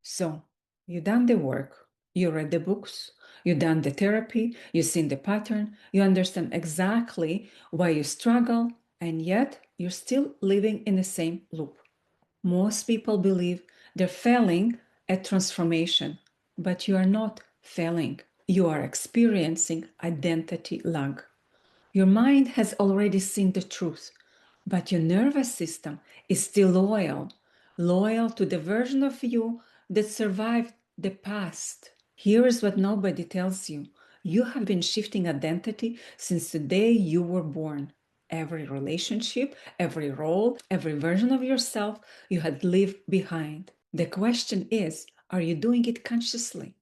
So, you done the work, you read the books, you done the therapy, you seen the pattern, you understand exactly why you struggle, and yet you're still living in the same loop. Most people believe they're failing at transformation, but you are not failing. You are experiencing identity lag. Your mind has already seen the truth, but your nervous system is still loyal to the version of you that survived the past. Here is what nobody tells you. You have been shifting identity since the day you were born. Every relationship, every role, every version of yourself you had lived behind. The question is, are you doing it consciously?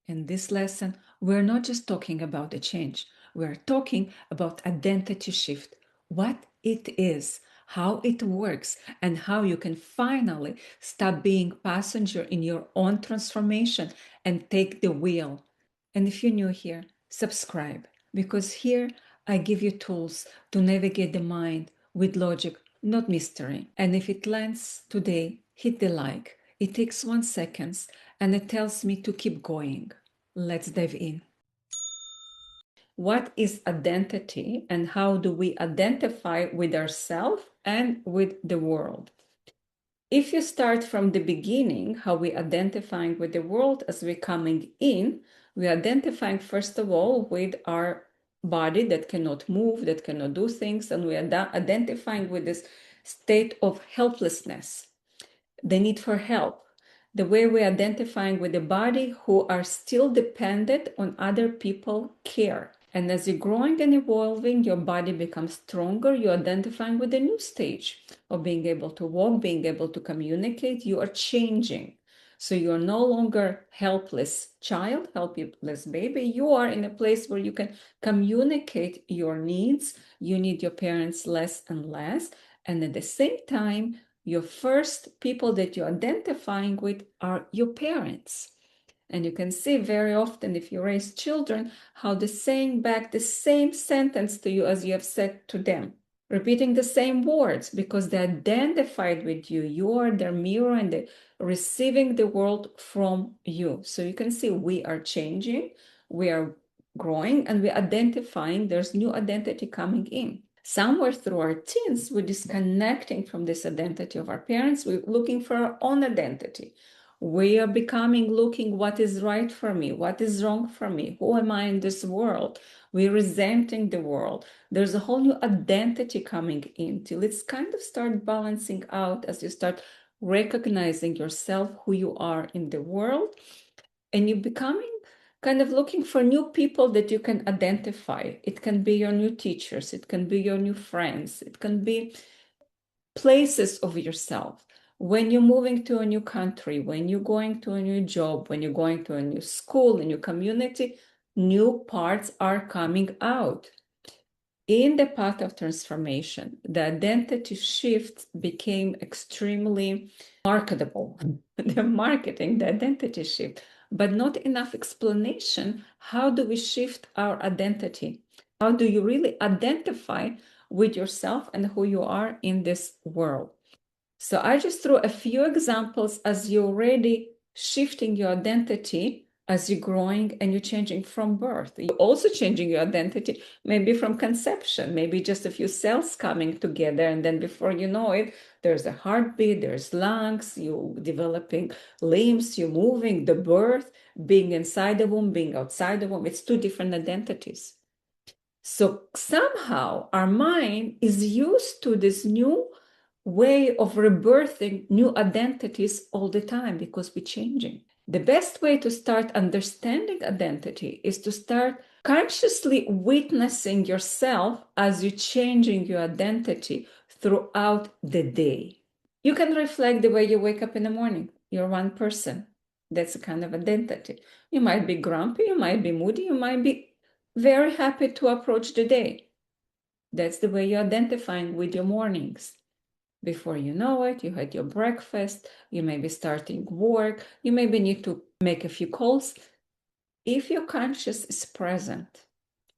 In this lesson, we're not just talking about the change, we're talking about identity shift, what it is, how it works, and how you can finally stop being passenger in your own transformation and take the wheel. And if you're new here, subscribe, because here I give you tools to navigate the mind with logic, not mystery. And if it lands today, hit the like. It takes 1 second and it tells me to keep going. Let's dive in. What is identity and how do we identify with ourselves and with the world? If you start from the beginning, how we identifying with the world as we're coming in, we identifying first of all with our body that cannot move, that cannot do things, and we are identifying with this state of helplessness, the need for help, the way we're identifying with the body who are still dependent on other people's care. And as you're growing and evolving, your body becomes stronger. You're identifying with a new stage of being able to walk, being able to communicate. You are changing. So you're no longer helpless child, helpless baby. You are in a place where you can communicate your needs. You need your parents less and less. And at the same time, your first people that you're identifying with are your parents. And you can see very often if you raise children, how they're saying back the same sentence to you as you have said to them, repeating the same words because they identified with you. You are their mirror and they're receiving the world from you. So you can see we are changing, we are growing, and we're identifying there's new identity coming in. Somewhere through our teens, we're disconnecting from this identity of our parents. We're looking for our own identity. We are becoming looking what is right for me, what is wrong for me, who am I in this world? We're resenting the world. There's a whole new identity coming in till it's kind of start balancing out as you start recognizing yourself, who you are in the world, and you're becoming kind of looking for new people that you can identify. It can be your new teachers, it can be your new friends, it can be places of yourself. When you're moving to a new country, when you're going to a new job, when you're going to a new school, a new community, new parts are coming out. In the path of transformation, the identity shift became extremely marketable. The marketing, the identity shift, but not enough explanation. How do we shift our identity? How do you really identify with yourself and who you are in this world? So I just threw a few examples as you're already shifting your identity as you're growing and you're changing from birth. You're also changing your identity, maybe from conception, maybe just a few cells coming together. And then before you know it, there's a heartbeat, there's lungs, you developing limbs, you're moving, the birth, being inside the womb, being outside the womb. It's two different identities. So somehow our mind is used to this new way of rebirthing new identities all the time because we're changing. The best way to start understanding identity is to start consciously witnessing yourself as you're changing your identity throughout the day. You can reflect the way you wake up in the morning. You're one person. That's a kind of identity. You might be grumpy, you might be moody, you might be very happy to approach the day. That's the way you're identifying with your mornings. Before you know it, you had your breakfast, you may be starting work, you maybe need to make a few calls. If your conscious is present,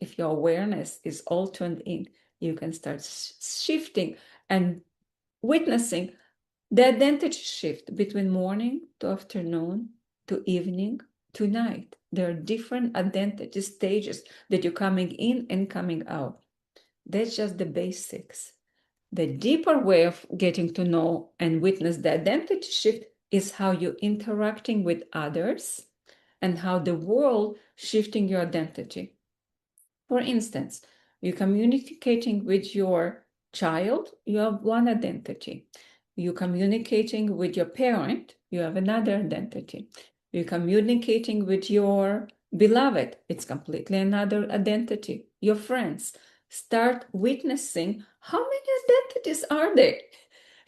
if your awareness is all tuned in, you can start shifting and witnessing The identity shift between morning to afternoon to evening to night. There are different identity stages that you're coming in and coming out. That's just the basics. The deeper way of getting to know and witness the identity shift is how you're interacting with others and how the world shifting your identity. For instance, you're communicating with your child, you have one identity. You're communicating with your parent, you have another identity. You're communicating with your beloved, it's completely another identity. Your friends. Start witnessing how many identities are there.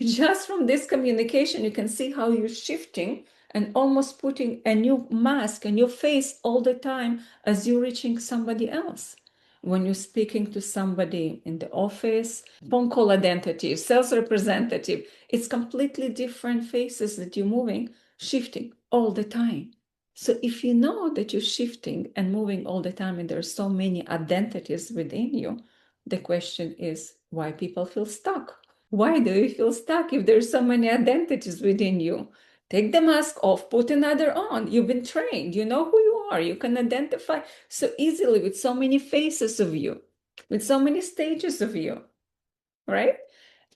Just from this communication, you can see how you're shifting and almost putting a new mask, a new face all the time as you're reaching somebody else. When you're speaking to somebody in the office, phone call identity, sales representative, it's completely different faces that you're moving, shifting all the time. So if you know that you're shifting and moving all the time and there's so many identities within you, the question is why people feel stuck. Why do you feel stuck if there's so many identities within you? Take the mask off, put another on. You've been trained. You know who you are. You can identify so easily with so many faces of you, with so many stages of you, right?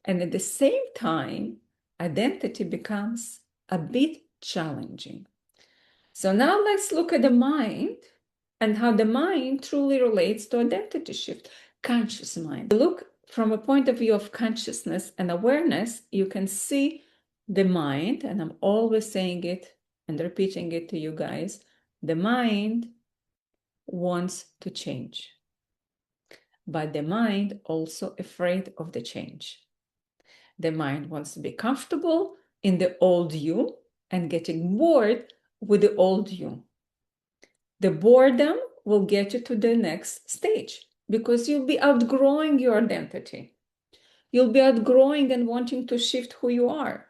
And at the same time, identity becomes a bit challenging. So now let's look at the mind and how the mind truly relates to identity shift, conscious mind. Look from a point of view of consciousness and awareness, you can see the mind, and I'm always saying it and repeating it to you guys, the mind wants to change, but the mind also afraid of the change. The mind wants to be comfortable in the old you and getting bored with the old you. The boredom will get you to the next stage because you'll be outgrowing your identity. You'll be outgrowing and wanting to shift who you are.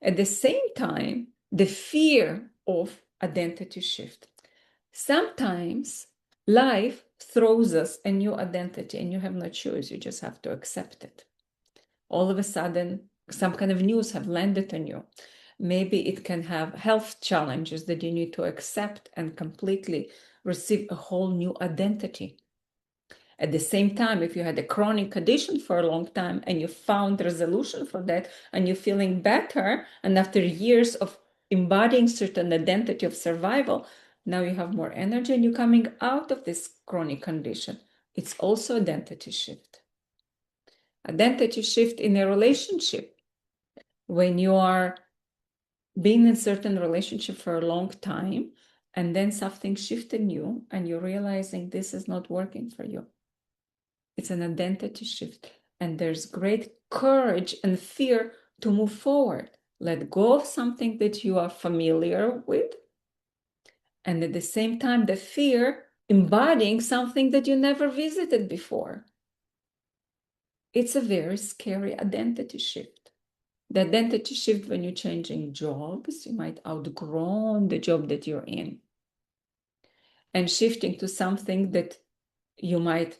At the same time, the fear of identity shift. Sometimes life throws us a new identity and you have no choice. You just have to accept it. All of a sudden, some kind of news have landed on you. Maybe it can have health challenges that you need to accept and completely receive a whole new identity. At the same time, if you had a chronic condition for a long time and you found resolution for that and you're feeling better, and after years of embodying certain identity of survival, now you have more energy and you're coming out of this chronic condition. It's also identity shift. Identity shift in a relationship. When you are being in a certain relationship for a long time and then something shifted in you and you're realizing this is not working for you. It's an identity shift and there's great courage and fear to move forward. Let go of something that you are familiar with, and at the same time the fear embodying something that you never visited before. It's a very scary identity shift. The identity shift when you're changing jobs, you might outgrow the job that you're in. And shifting to something that you might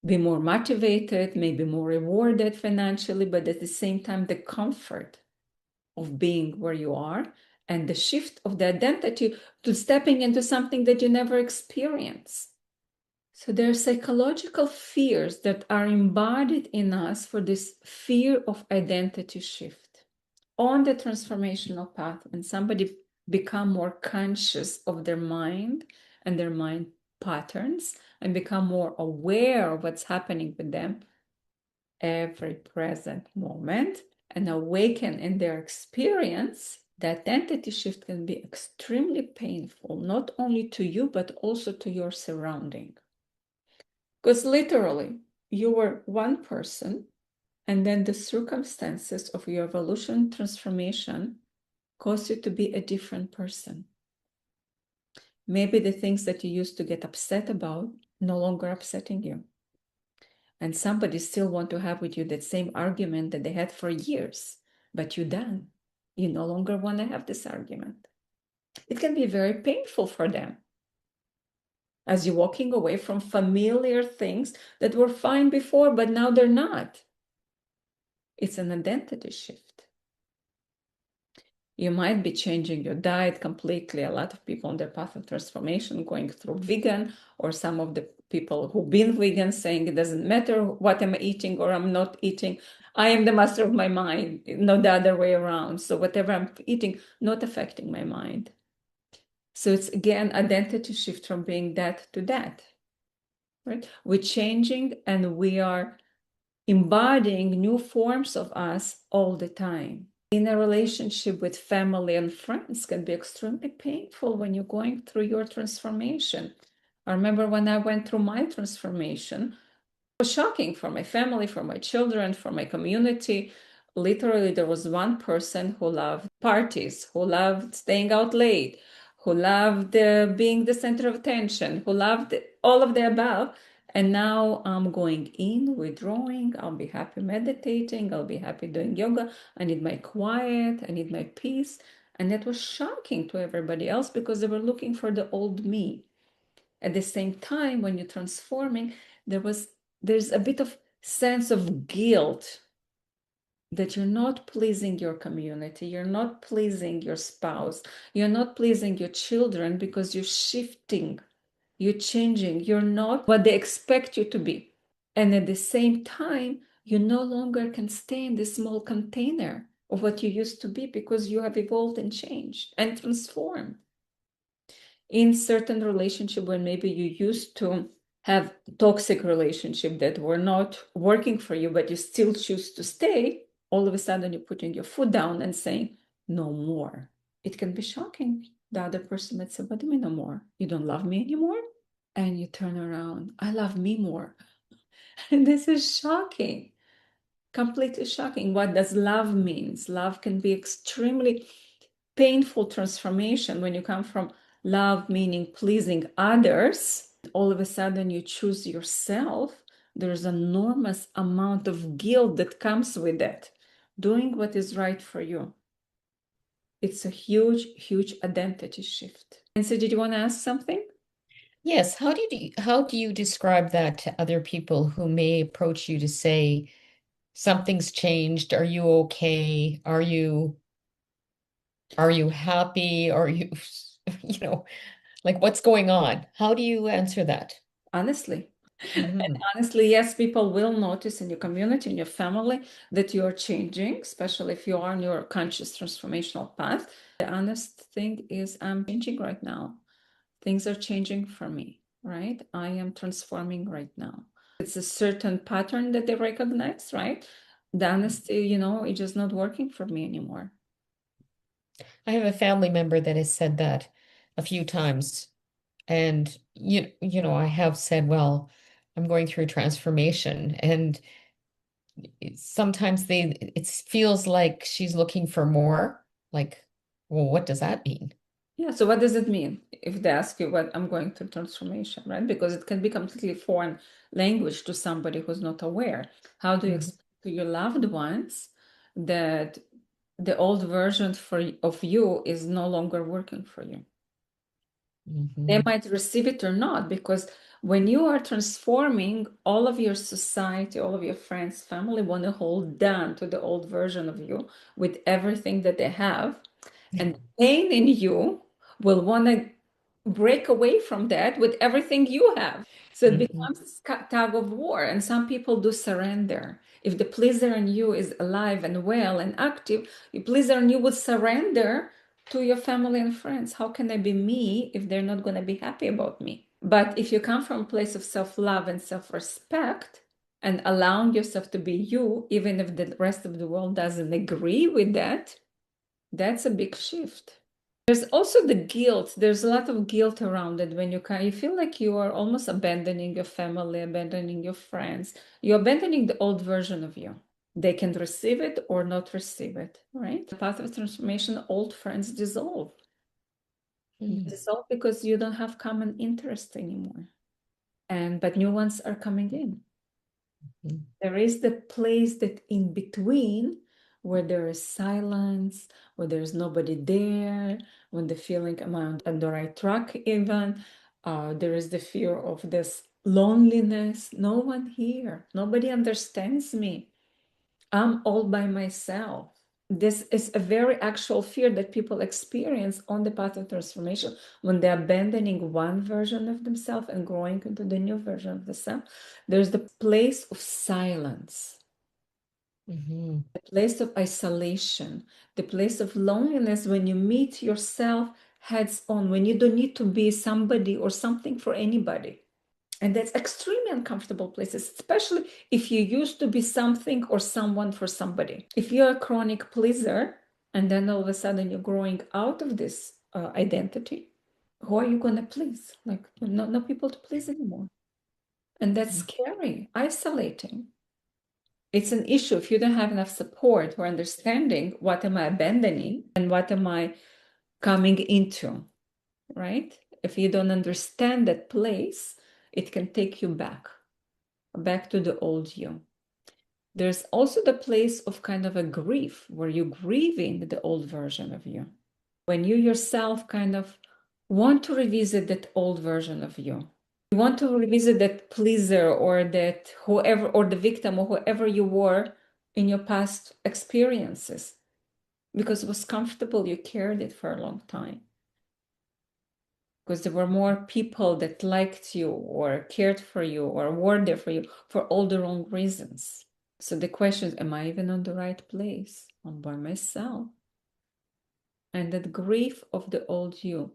be more motivated, maybe more rewarded financially, but at the same time, the comfort of being where you are and the shift of the identity to stepping into something that you never experienced. So there are psychological fears that are embodied in us for this fear of identity shift. On the transformational path, when somebody become more conscious of their mind and their mind patterns and become more aware of what's happening with them every present moment and awaken in their experience, the identity shift can be extremely painful, not only to you, but also to your surrounding. Because literally, you were one person, and then the circumstances of your evolution transformation cause you to be a different person. Maybe the things that you used to get upset about no longer upsetting you. And somebody still want to have with you that same argument that they had for years, but you're done. You no longer want to have this argument. It can be very painful for them as you're walking away from familiar things that were fine before, but now they're not. It's an identity shift. You might be changing your diet completely. A lot of people on their path of transformation going through vegan, or some of the people who've been vegan saying it doesn't matter what I'm eating or I'm not eating. I am the master of my mind, not the other way around. So whatever I'm eating, not affecting my mind. So it's again identity shift from being that to that, right? We're changing and we are embodying new forms of us all the time. In a relationship with family and friends can be extremely painful when you're going through your transformation. I remember when I went through my transformation, it was shocking for my family, for my children, for my community. Literally, there was one person who loved parties, who loved staying out late, who loved being the center of attention, who loved all of the above. And now I'm going in, withdrawing. I'll be happy meditating. I'll be happy doing yoga. I need my quiet. I need my peace. And that was shocking to everybody else because they were looking for the old me. At the same time, when you're transforming, there's a bit of sense of guilt that you're not pleasing your community, you're not pleasing your spouse, you're not pleasing your children because you're shifting, you're changing, you're not what they expect you to be. And at the same time, you no longer can stay in this small container of what you used to be because you have evolved and changed and transformed. In certain relationship when maybe you used to have toxic relationship that were not working for you, but you still choose to stay, all of a sudden you're putting your foot down and saying, no more. It can be shocking. The other person might say, what do you mean no more? You don't love me anymore? And you turn around, I love me more. And this is shocking, completely shocking. What does love means? Love can be extremely painful transformation when you come from love meaning pleasing others, all of a sudden you choose yourself. There's an enormous amount of guilt that comes with that, doing what is right for you. It's a huge, huge identity shift. And so did you want to ask something? Yes, how do you describe that to other people who may approach you to say something's changed? Are you okay? Are you happy? Are you you know, like what's going on? How do you answer that? Honestly. And Hmm. honestly, yes, people will notice in your community, in your family, that you're changing, especially if you are on your conscious transformational path. The honest thing is, I'm changing right now. Things are changing for me, right? I am transforming right now. It's a certain pattern that they recognize, right? The honesty, it's just not working for me anymore. I have a family member that has said that a few times. And I have said, well, I'm going through transformation. And sometimes it feels like she's looking for more. Like, well, what does that mean? Yeah, so what does it mean if they ask you what I'm going through transformation, right? Because it can be completely foreign language to somebody who's not aware. How do you Mhm. explain to your loved ones that the old version of you is no longer working for you? They Mhm. might receive it or not, because when you are transforming, all of your society, all of your friends, family want to hold down to the old version of you with everything that they have. And the pain in you will want to break away from that with everything you have. So it Mhm. becomes this tug of war. And some people do surrender. If the pleaser in you is alive and well and active, the pleaser in you would surrender to your family and friends. How can I be me if they're not going to be happy about me? But if you come from a place of self-love and self-respect and allowing yourself to be you, even if the rest of the world doesn't agree with that, that's a big shift. There's also the guilt. There's a lot of guilt around it when you feel like you are almost abandoning your family, abandoning your friends. You're abandoning the old version of you. They can receive it or not receive it, right? The path of transformation, old friends dissolve. Mhm. Dissolve because you don't have common interest anymore. But new ones are coming in. There is the place that in between where there is silence, where there's nobody there, when the feeling am I on the right track even. There is the fear of this loneliness. No one here. Nobody understands me. I'm all by myself. This is a very actual fear that people experience on the path of transformation when they're abandoning one version of themselves and growing into the new version of themselves. There's the place of silence, Mm-hmm. the place of isolation, the place of loneliness when you meet yourself heads on, when you don't need to be somebody or something for anybody. And that's extremely uncomfortable places, especially if you used to be something or someone for somebody. If you're a chronic pleaser and then all of a sudden you're growing out of this identity, who are you going to please? Like, no people to please anymore. And that's scary, isolating. It's an issue if you don't have enough support or understanding what am I abandoning and what am I coming into, right? If you don't understand that place, it can take you back to the old you. There's also the place of kind of a grief where you're grieving the old version of you. When you yourself kind of want to revisit that old version of you. You want to revisit that pleaser or that whoever or the victim or whoever you were in your past experiences because it was comfortable, you carried it for a long time. Because there were more people that liked you or cared for you or were there for you for all the wrong reasons. So the question is, am I even on the right place? I'm by myself. And that grief of the old you.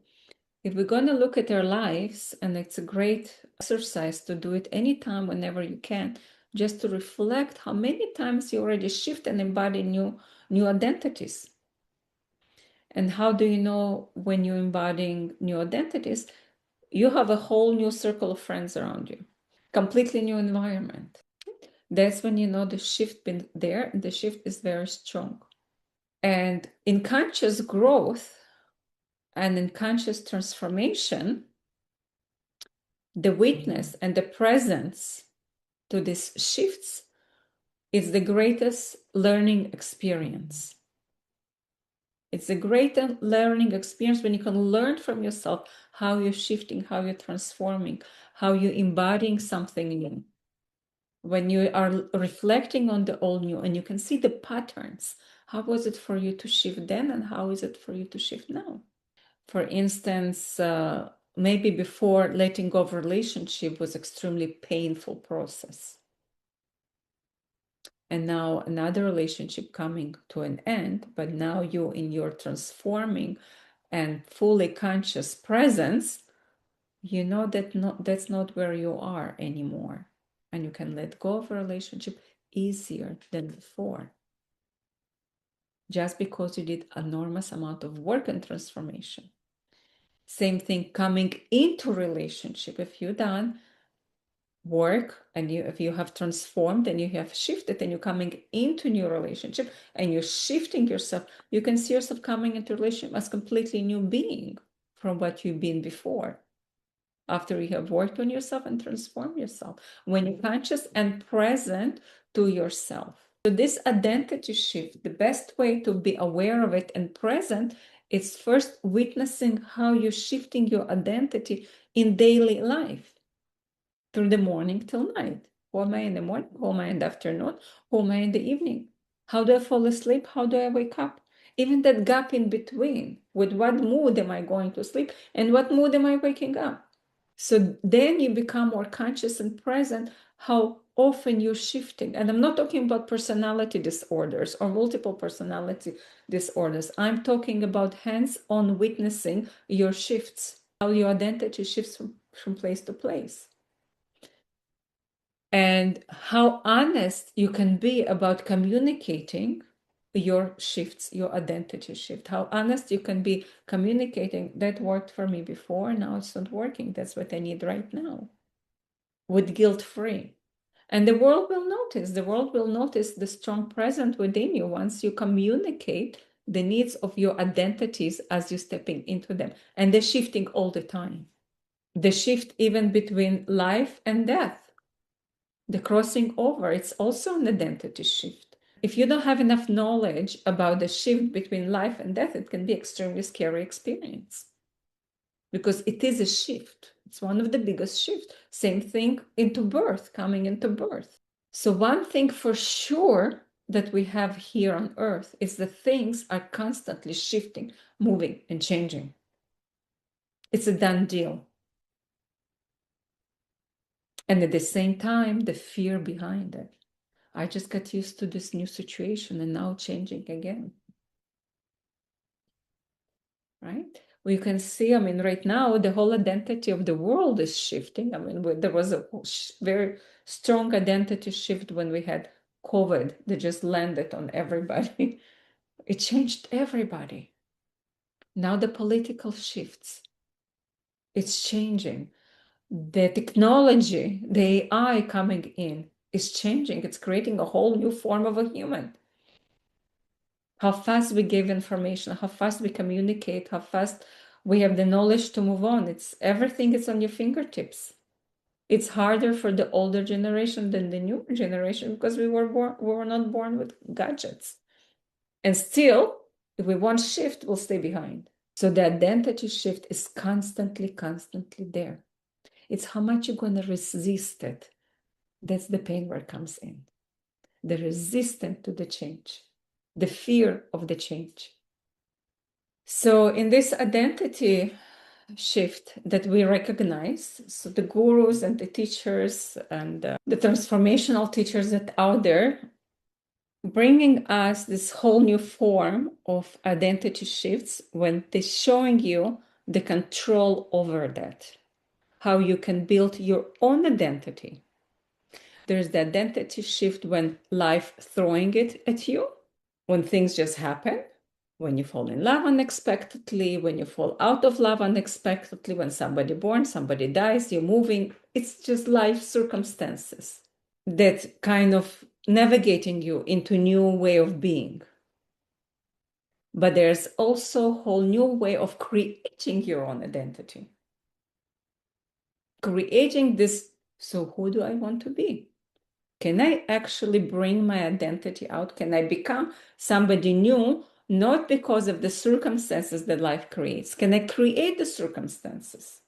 If we're going to look at our lives, and it's a great exercise to do it anytime, whenever you can, just to reflect how many times you already shift and embody new identities. And how do you know when you're embodying new identities? You have a whole new circle of friends around you, completely new environment. That's when you know the shift been there, and the shift is very strong. And in conscious growth and in conscious transformation, the witness and the presence to these shifts is the greatest learning experience. It's a great learning experience when you can learn from yourself how you're shifting, how you're transforming, how you're embodying something new. When you are reflecting on the old new and you can see the patterns, how was it for you to shift then and how is it for you to shift now? For instance, maybe before letting go of relationship was extremely painful process. And now another relationship coming to an end, but now you in your transforming and fully conscious presence, you know that that's not where you are anymore. And you can let go of a relationship easier than before. Just because you did enormous amount of work and transformation. Same thing coming into relationship. If you've done work and if you have transformed and you have shifted and you're coming into new relationship and you're shifting yourself, you can see yourself coming into relationship as completely new being from what you've been before. After you have worked on yourself and transformed yourself, when you're conscious and present to yourself. So this identity shift, the best way to be aware of it and present is first witnessing how you're shifting your identity in daily life through the morning till night. Who am I in the morning? Who am I in the afternoon? Who am I in the evening? How do I fall asleep? How do I wake up? Even that gap in between, with what mood am I going to sleep and what mood am I waking up? So then you become more conscious and present how often you're shifting. And I'm not talking about personality disorders or multiple personality disorders. I'm talking about hands-on witnessing your shifts, how your identity shifts from place to place. And how honest you can be about communicating your shifts, your identity shift, how honest you can be communicating that worked for me before, now it's not working. That's what I need right now, with guilt-free. And the world will notice the strong presence within you once you communicate the needs of your identities as you're stepping into them. And they're shifting all the time. The shift even between life and death. The crossing over, it's also an identity shift. If you don't have enough knowledge about the shift between life and death, it can be extremely scary experience because it is a shift. It's one of the biggest shifts. Same thing into birth, coming into birth. So one thing for sure that we have here on earth is that things are constantly shifting, moving, and changing. It's a done deal. And at the same time, the fear behind it. I just got used to this new situation and now changing again. Right? We can see, I mean, right now, the whole identity of the world is shifting. I mean, there was a very strong identity shift when we had COVID that just landed on everybody. It changed everybody. Now the political shifts. It's changing. The technology, the AI coming in is changing. It's creating a whole new form of a human. How fast we give information, how fast we communicate, how fast we have the knowledge to move on. It's everything is on your fingertips. It's harder for the older generation than the newer generation because we were not born with gadgets. And still, if we want shift, we'll stay behind. So the identity shift is constantly there. It's how much you're going to resist it. That's the pain where it comes in. The resistance to the change, the fear of the change. So in this identity shift that we recognize, so the gurus and the teachers and the transformational teachers that are out there, bringing us this whole new form of identity shifts when they're showing you the control over that, how you can build your own identity. There's the identity shift when life throwing it at you, when things just happen, when you fall in love unexpectedly, when you fall out of love unexpectedly, when somebody born, somebody dies, you're moving. It's just life circumstances that kind of navigating you into new way of being. But there's also a whole new way of creating your own identity. Creating this, so who do I want to be? Can I actually bring my identity out? Can I become somebody new, not because of the circumstances that life creates? Can I create the circumstances?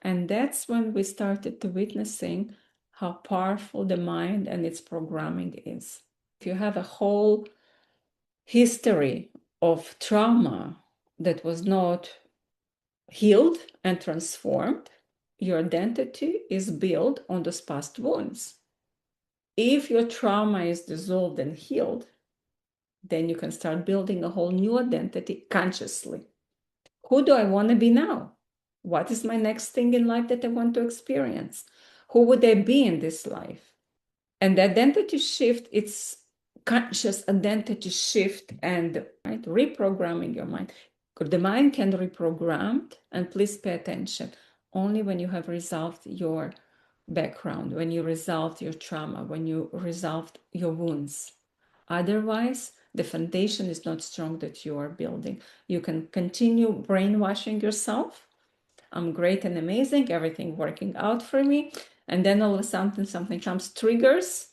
And that's when we started to witnessing how powerful the mind and its programming is. If you have a whole history of trauma that was not healed and transformed, your identity is built on those past wounds. If your trauma is dissolved and healed, then you can start building a whole new identity consciously. Who do I want to be now? What is my next thing in life that I want to experience? Who would I be in this life? And the identity shift, it's conscious identity shift and right, reprogramming your mind. The mind can reprogram, and please pay attention, only when you have resolved your background, when you resolved your trauma, when you resolved your wounds. Otherwise, the foundation is not strong that you are building. You can continue brainwashing yourself. I'm great and amazing, everything working out for me. And then all of a sudden something comes, triggers,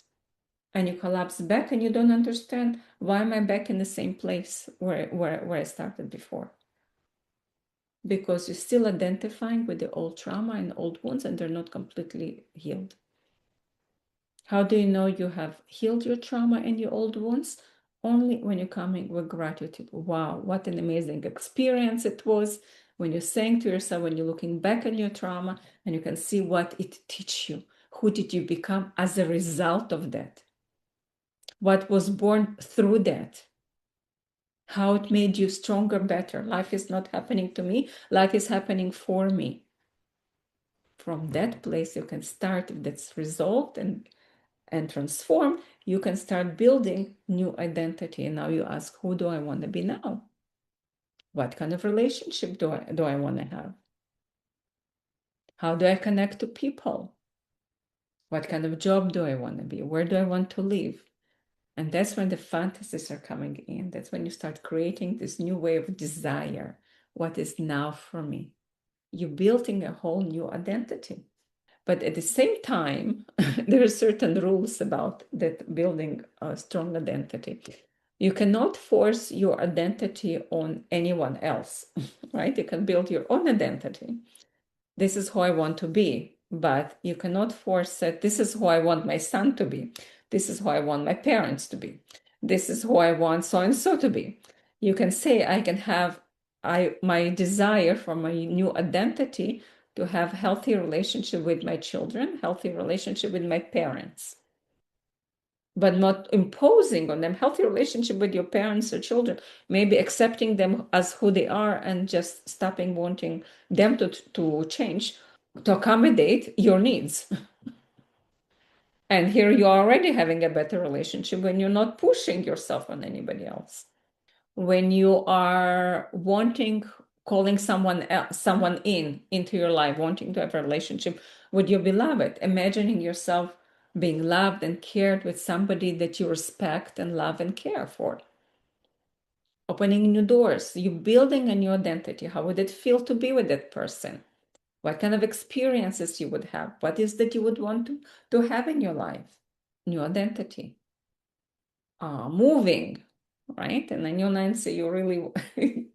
and you collapse back and you don't understand why am I back in the same place where I started before. Because you're still identifying with the old trauma and old wounds and they're not completely healed. How do you know you have healed your trauma and your old wounds? Only when you're coming with gratitude. Wow, what an amazing experience it was. When you're saying to yourself, when you're looking back on your trauma and you can see what it teach you. Who did you become as a result of that? What was born through that? How it made you stronger, better. Life is not happening to me. Life is happening for me. From that place, you can start, if that's resolved and transformed, you can start building new identity. And now you ask, who do I want to be now? What kind of relationship do I want to have? How do I connect to people? What kind of job do I want to be? Where do I want to live? And that's when the fantasies are coming in. That's when you start creating this new way of desire. What is now for me? You're building a whole new identity. But at the same time, there are certain rules about that building a strong identity. You cannot force your identity on anyone else, right? You can build your own identity. This is who I want to be, but you cannot force that this is who I want my son to be. This is who I want my parents to be. This is who I want so and so to be. You can say I can have my desire for my new identity to have healthy relationship with my children, healthy relationship with my parents, but not imposing on them healthy relationship with your parents or children, maybe accepting them as who they are and just stopping wanting them to change to accommodate your needs. And here you are already having a better relationship when you're not pushing yourself on anybody else. When you are wanting, calling someone else, someone into your life, wanting to have a relationship with your beloved, imagining yourself being loved and cared with somebody that you respect and love and care for. Opening new doors, you building a new identity. How would it feel to be with that person? What kind of experiences you would have? What is that you would want to have in your life? New identity. Moving, right? And I know, Nancy, you really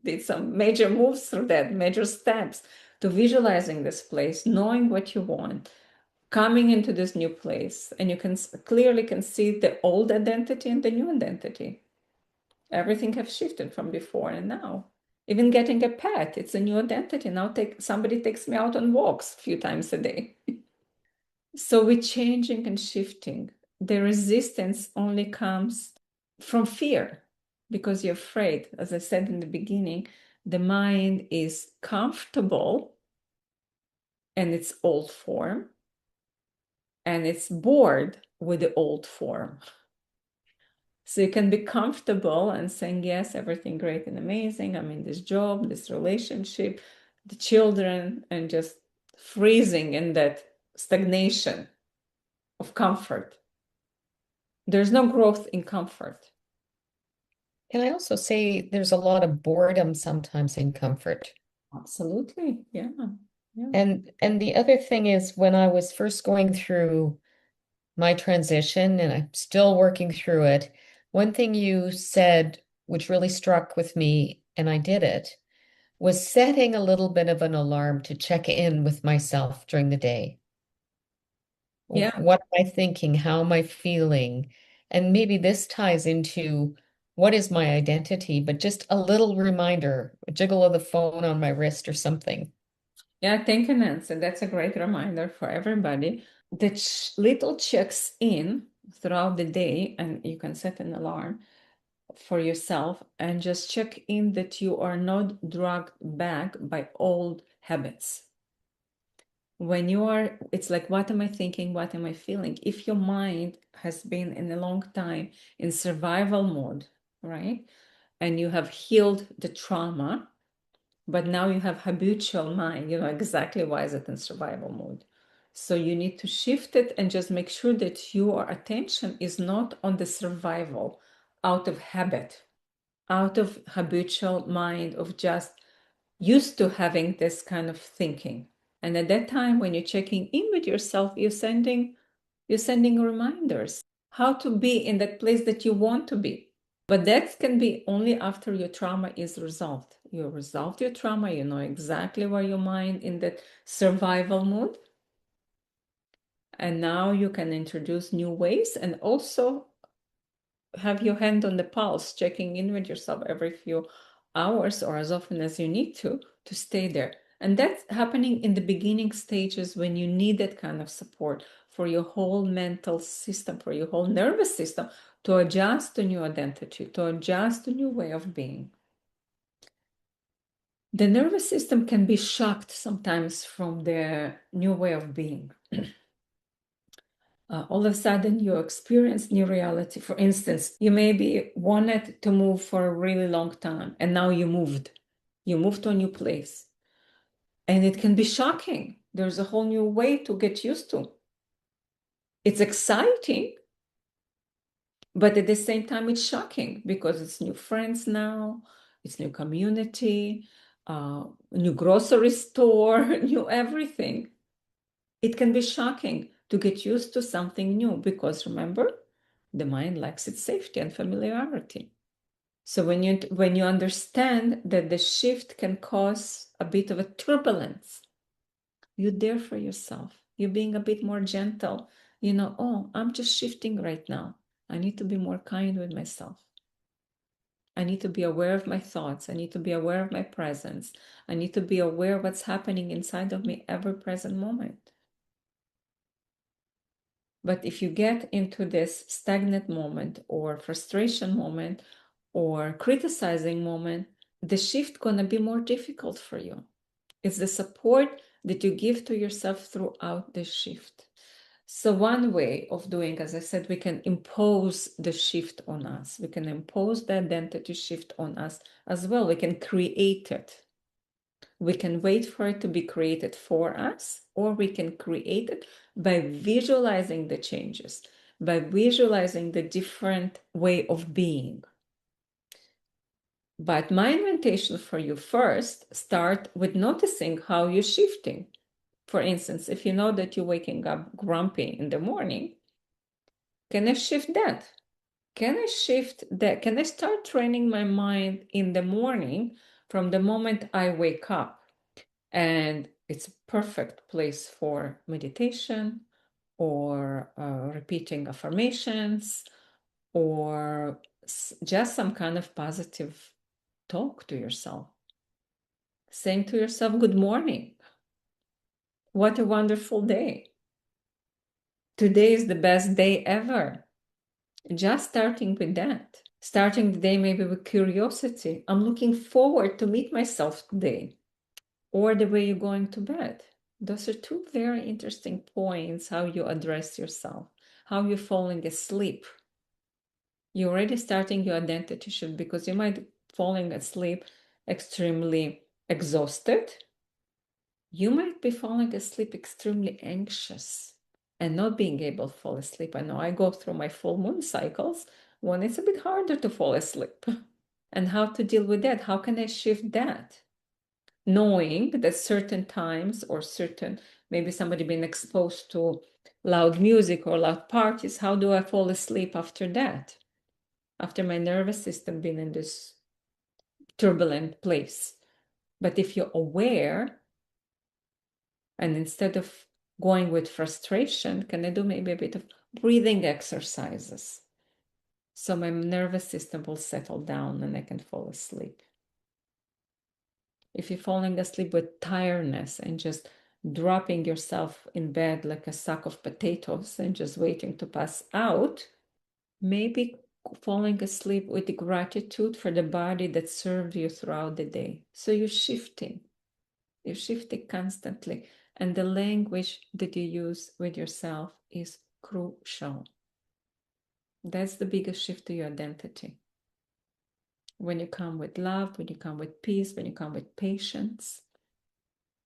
did some major moves through that, major steps to visualizing this place, knowing what you want, coming into this new place. And you can clearly can see the old identity and the new identity. Everything has shifted from before and now. Even getting a pet, it's a new identity. Now somebody takes me out on walks a few times a day. So with changing and shifting, the resistance only comes from fear because you're afraid. As I said in the beginning, the mind is comfortable in its old form and it's bored with the old form. So you can be comfortable and saying, yes, everything great and amazing. I'm in this job, this relationship, the children, and just freezing in that stagnation of comfort. There's no growth in comfort. Can I also say there's a lot of boredom sometimes in comfort? Absolutely. Yeah. Yeah. And the other thing is when I was first going through my transition and I'm still working through it, one thing you said which really struck with me and I did it was setting a little bit of an alarm to check in with myself during the day. Yeah. What am I thinking? How am I feeling? And maybe this ties into what is my identity, but just a little reminder, a jiggle of the phone on my wrist or something. Yeah. Thank you, Nancy. That's a great reminder for everybody. The little checks in throughout the day, and you can set an alarm for yourself and just check in that you are not dragged back by old habits. When you are, it's like, what am I thinking? What am I feeling? If your mind has been in a long time in survival mode, right? And you have healed the trauma, but now you have habitual mind, you know exactly why is it in survival mode. So you need to shift it and just make sure that your attention is not on the survival out of habit, out of habitual mind of just used to having this kind of thinking. And at that time, when you're checking in with yourself, you're sending reminders how to be in that place that you want to be. But that can be only after your trauma is resolved. You resolved your trauma, you know exactly where your mind in that survival mode. And now you can introduce new ways and also have your hand on the pulse, checking in with yourself every few hours or as often as you need to stay there. And that's happening in the beginning stages when you need that kind of support for your whole mental system, for your whole nervous system to adjust to new identity, to adjust to new way of being. The nervous system can be shocked sometimes from the new way of being. All of a sudden you experience new reality. For instance, you maybe wanted to move for a really long time and now you moved. You moved to a new place. And it can be shocking. There's a whole new way to get used to. It's exciting, but at the same time, it's shocking because it's new friends now, it's new community, new grocery store, new everything. It can be shocking to get used to something new because remember, the mind likes its safety and familiarity. So when you understand that the shift can cause a bit of a turbulence, you're there for yourself. You're being a bit more gentle. Oh, I'm just shifting right now. I need to be more kind with myself. I need to be aware of my thoughts. I need to be aware of my presence. I need to be aware of what's happening inside of me every present moment. But if you get into this stagnant moment or frustration moment or criticizing moment, the shift gonna be more difficult for you. It's the support that you give to yourself throughout the shift. So one way of doing, as I said, we can impose the shift on us. We can impose the identity shift on us as well. We can create it. We can wait for it to be created for us, or we can create it by visualizing the changes, by visualizing the different way of being. But my invitation for you first, start with noticing how you're shifting. For instance, if you know that you're waking up grumpy in the morning, can I shift that? Can I shift that? Can I start training my mind in the morning from the moment I wake up? And it's a perfect place for meditation or repeating affirmations or just some kind of positive talk to yourself. Saying to yourself, good morning. What a wonderful day. Today is the best day ever. Just starting with that. Starting the day maybe with curiosity. I'm looking forward to meet myself today. Or the way you're going to bed. Those are two very interesting points, how you address yourself, how you're falling asleep. You're already starting your identity shift because you might falling asleep extremely exhausted. You might be falling asleep extremely anxious and not being able to fall asleep. I know I go through my full moon cycles when it's a bit harder to fall asleep. And how to deal with that? How can I shift that? Knowing that certain times or certain, maybe somebody been exposed to loud music or loud parties, how do I fall asleep after that? After my nervous system been in this turbulent place. But if you're aware, and instead of going with frustration, can I do maybe a bit of breathing exercises? So my nervous system will settle down and I can fall asleep. If you're falling asleep with tiredness and just dropping yourself in bed like a sack of potatoes and just waiting to pass out, maybe falling asleep with gratitude for the body that served you throughout the day. So you're shifting constantly. And the language that you use with yourself is crucial. That's the biggest shift to your identity. When you come with love, when you come with peace, when you come with patience,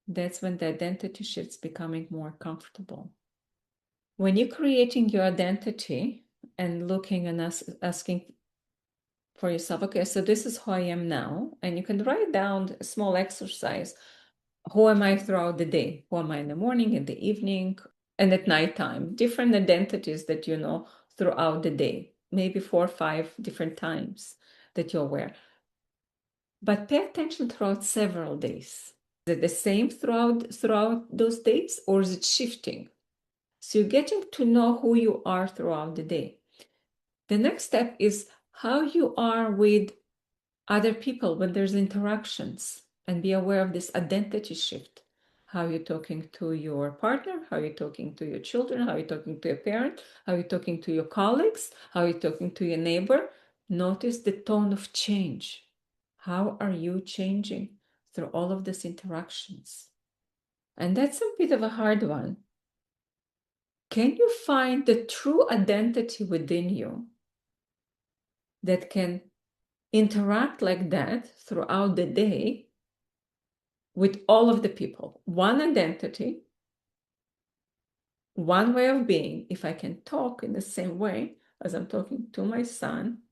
that's when the identity shifts becoming more comfortable. When you're creating your identity and looking and asking for yourself, okay, so this is who I am now, and you can write down a small exercise. Who am I throughout the day? Who am I in the morning, in the evening, and at nighttime? Different identities that you know throughout the day, maybe 4 or 5 different times that you're aware. But pay attention throughout several days. Is it the same throughout those days, or is it shifting? So you're getting to know who you are throughout the day. The next step is how you are with other people when there's interactions, and be aware of this identity shift. How you're talking to your partner, how you're talking to your children, how you're talking to your parent, how you're talking to your colleagues, how you're talking to your neighbor. Notice the tone of change. How are you changing through all of these interactions? And that's a bit of a hard one. Can you find the true identity within you that can interact like that throughout the day with all of the people? One identity, one way of being. If I can talk in the same way as I'm talking to my son,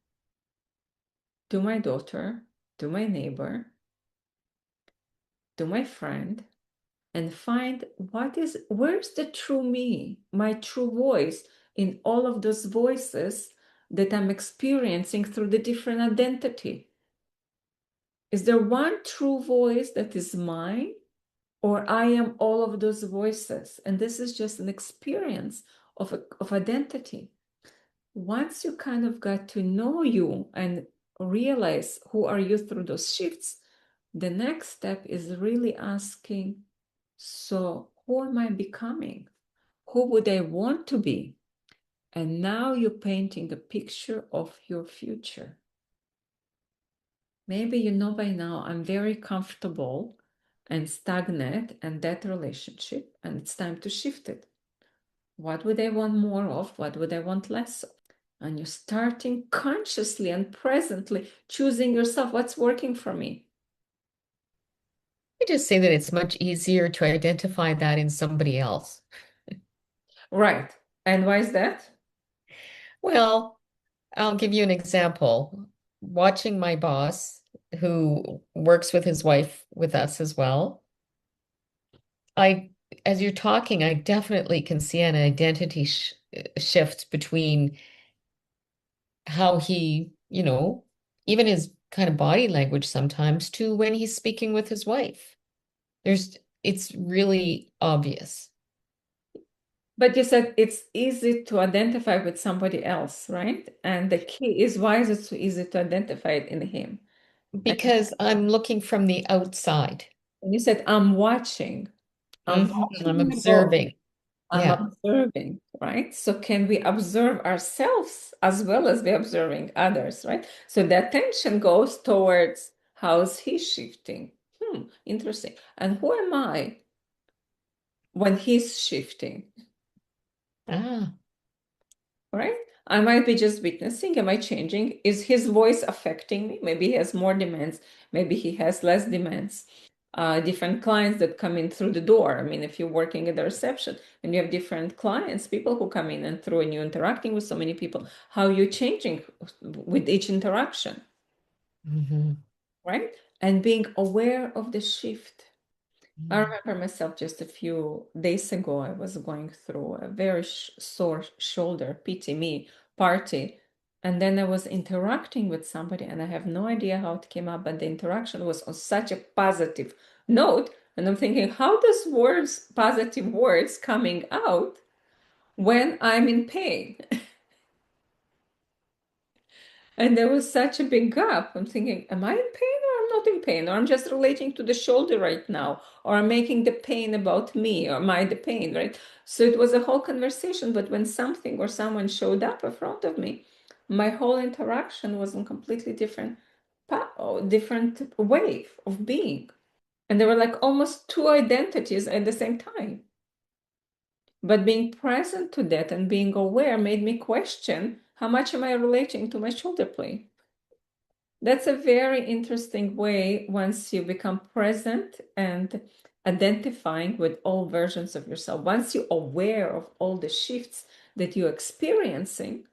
to my daughter, to my neighbor, to my friend, and find where's the true me, my true voice in all of those voices that I'm experiencing through the different identity. Is there one true voice that is mine, or I am all of those voices? And this is just an experience of identity. Once you kind of got to know you and realize who are you through those shifts, the next step is really asking, so who am I becoming? Who would I want to be? And now you're painting a picture of your future. Maybe you know by now I'm very comfortable and stagnant in that relationship, and it's time to shift it. What would I want more of? What would I want less of? And you're starting consciously and presently choosing yourself. What's working for me? I just say that it's much easier to identify that in somebody else. Right. And why is that? Well, I'll give you an example. Watching my boss, who works with his wife with us as well, I, as you're talking, I definitely can see an identity sh shift between how he, even his kind of body language sometimes to when he's speaking with his wife. It's really obvious. But you said it's easy to identify with somebody else, right? And the key is why is it so easy to identify it in him? And Because I'm looking from the outside. you said, I'm watching. I'm I'm watching my boss. observing. I'm Yeah. observing, right? So can we observe ourselves as well as we observing others, right? So the attention goes towards how's he shifting? Interesting. And who am I when he's shifting, Ah. right? I might be just witnessing. Am I changing? Is his voice affecting me? Maybe he has more demands. Maybe he has less demands. Different clients that come in through the door. I mean, if you're working at the reception and you have different clients, people who come in and through, and you're interacting with so many people, how you're changing with each interaction, Mhm. right? And being aware of the shift. I Mm. remember myself just a few days ago, I was going through a very sore shoulder, pity me, party. And then I was interacting with somebody, and I have no idea how it came up, but the interaction was on such a positive note. And I'm thinking, how does words, positive words coming out when I'm in pain? And there was such a big gap. I'm thinking, am I in pain or I'm not in pain? Or I'm just relating to the shoulder right now? Or I'm making the pain about me? Or am I the pain, right? So it was a whole conversation. But when something or someone showed up in front of me, my whole interaction was in completely different wave of being. And there were like almost two identities at the same time. But being present to that and being aware made me question how much am I relating to my shoulder pain? That's a very interesting way once you become present and identifying with all versions of yourself. Once you're aware of all the shifts that you're experiencing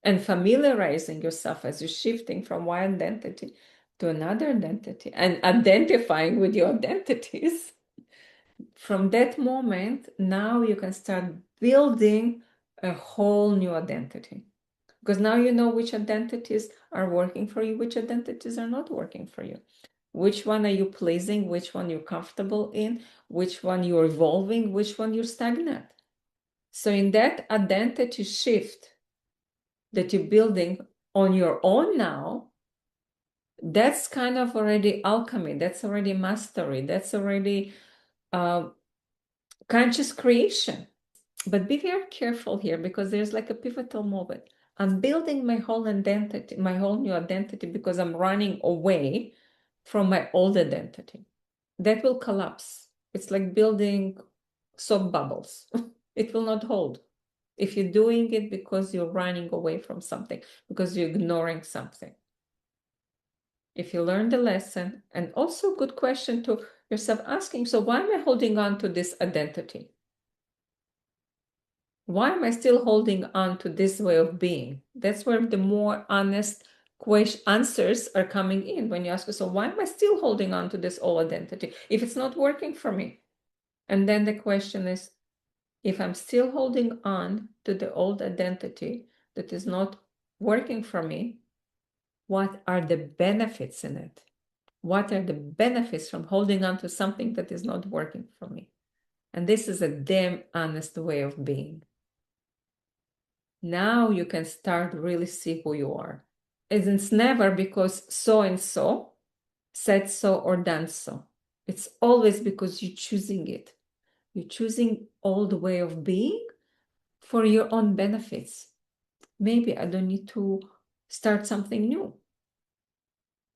and familiarizing yourself as you're shifting from one identity to another identity and identifying with your identities, from that moment, now you can start building a whole new identity. Because now you know which identities are working for you, which identities are not working for you. Which one are you pleasing, which one you're comfortable in, which one you're evolving, which one you're stagnant. So in that identity shift that you're building on your own now, that's kind of already alchemy, that's already mastery, that's already uh, conscious creation. But be very careful here because there's like a pivotal moment. I'm building my whole identity, my whole new identity because I'm running away from my old identity. That will collapse. It's like building soap bubbles. It will not hold. If you're doing it because you're running away from something, because you're ignoring something. If you learn the lesson, and also good question to yourself asking, so why am I holding on to this identity? Why am I still holding on to this way of being? That's where the more honest answers are coming in when you ask yourself, why am I still holding on to this old identity if it's not working for me? And then the question is, if I'm still holding on to the old identity that is not working for me, what are the benefits in it? What are the benefits from holding on to something that is not working for me? And this is a damn honest way of being. Now you can start really see who you are. It's never because so and so said so or done so. It's always because you're choosing it. You're choosing old way of being for your own benefits. Maybe I don't need to start something new.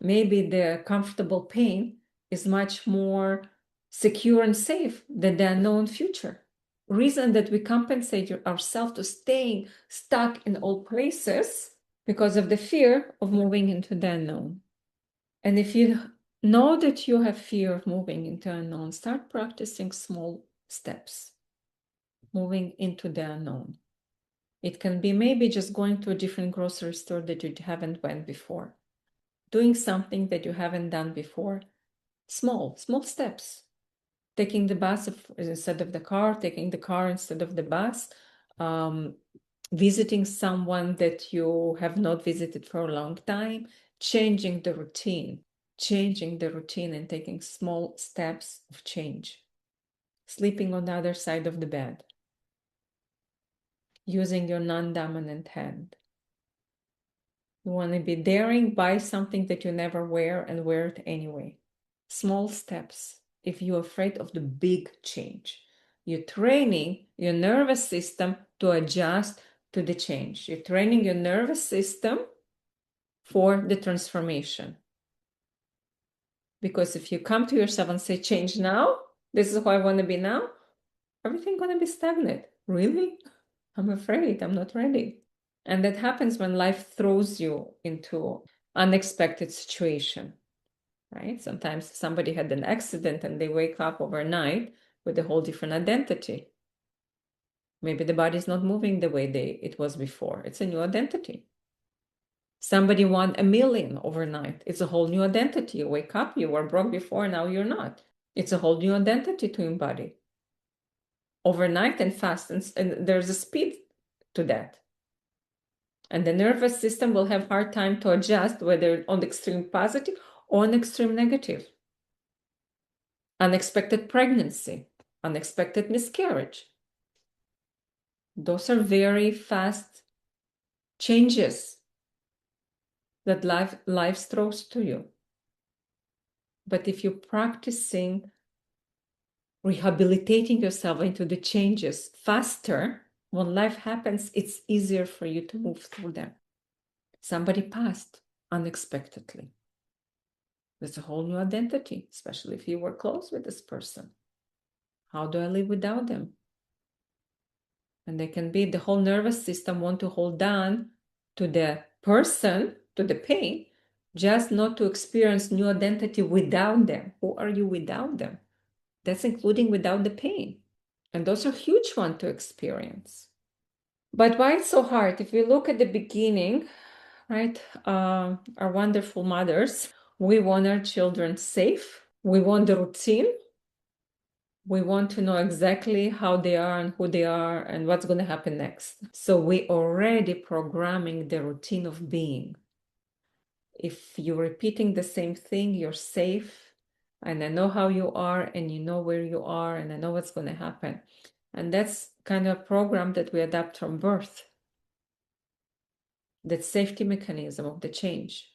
Maybe the comfortable pain is much more secure and safe than the unknown future. Reason that we compensate ourselves to staying stuck in old places because of the fear of moving into the unknown. And if you know that you have fear of moving into unknown, start practicing small steps, moving into the unknown. It can be maybe just going to a different grocery store that you haven't went before, doing something that you haven't done before. Small steps. Taking the bus instead of the car, taking the car instead of the bus, visiting someone that you have not visited for a long time, changing the routine and taking small steps of change. Sleeping on the other side of the bed, using your non-dominant hand. You want to be daring, buy something that you never wear and wear it anyway. Small steps. If you're afraid of the big change, you're training your nervous system to adjust to the change. You're training your nervous system for the transformation. Because if you come to yourself and say, change now, this is who I want to be now, everything's going to be stagnant. Really? I'm afraid, I'm not ready. And that happens when life throws you into unexpected situation, right? Sometimes somebody had an accident and they wake up overnight with a whole different identity. Maybe the body is not moving the way it was before. It's a new identity. Somebody won 1 million overnight. It's a whole new identity. You wake up, you were broke before, now you're not. It's a whole new identity to embody. Overnight and fast, and there's a speed to that. And the nervous system will have hard time to adjust whether on the extreme positive or on extreme negative. Unexpected pregnancy, unexpected miscarriage. Those are very fast changes that life throws to you. But if you're practicing rehabilitating yourself into the changes faster, when life happens, it's easier for you to move through them. Somebody passed unexpectedly. There's a whole new identity, especially if you were close with this person. How do I live without them? And they can be the whole nervous system want to hold on to the person, to the pain, just not to experience new identity without them. Who are you without them? That's including without the pain. And those are huge ones to experience. But why it's so hard? If we look at the beginning, right, our wonderful mothers, we want our children safe. We want the routine. We want to know exactly how they are and who they are and what's going to happen next. So we already programming the routine of being. If you're repeating the same thing, you're safe. And I know how you are and you know where you are and I know what's going to happen. And that's kind of a program that we adapt from birth. That safety mechanism of the change,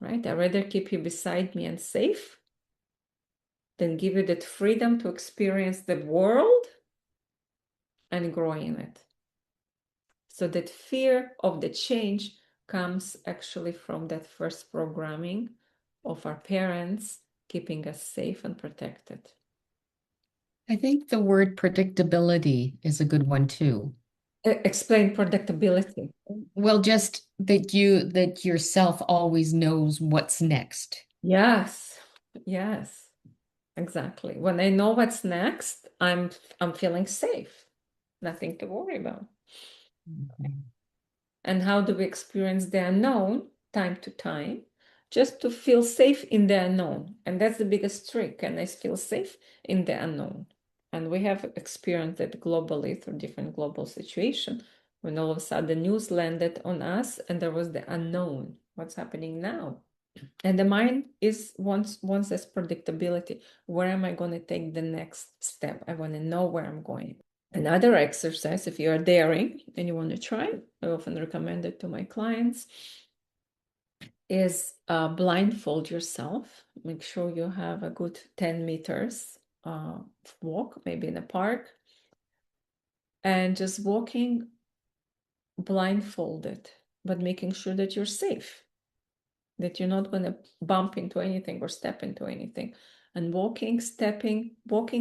right? I'd rather keep you beside me and safe than give you that freedom to experience the world and grow in it. So that fear of the change comes actually from that first programming of our parents keeping us safe and protected. I think the word predictability is a good one too. Explain predictability. Well, just that yourself always knows what's next. Yes, yes, exactly. When I know what's next, I'm feeling safe. Nothing to worry about. Okay. And how do we experience the unknown time to time? Just to feel safe in the unknown. And that's the biggest trick. And I feel safe in the unknown. And we have experienced it globally through different global situations when all of a sudden the news landed on us and there was the unknown. What's happening now? And the mind is wants this predictability. Where am I going to take the next step? I want to know where I'm going. Another exercise, if you are daring and you want to try, I often recommend it to my clients, is blindfold yourself. Make sure you have a good 10 meters walk, maybe in a park, and just walking blindfolded, but making sure that you're safe, that you're not going to bump into anything or step into anything. And walking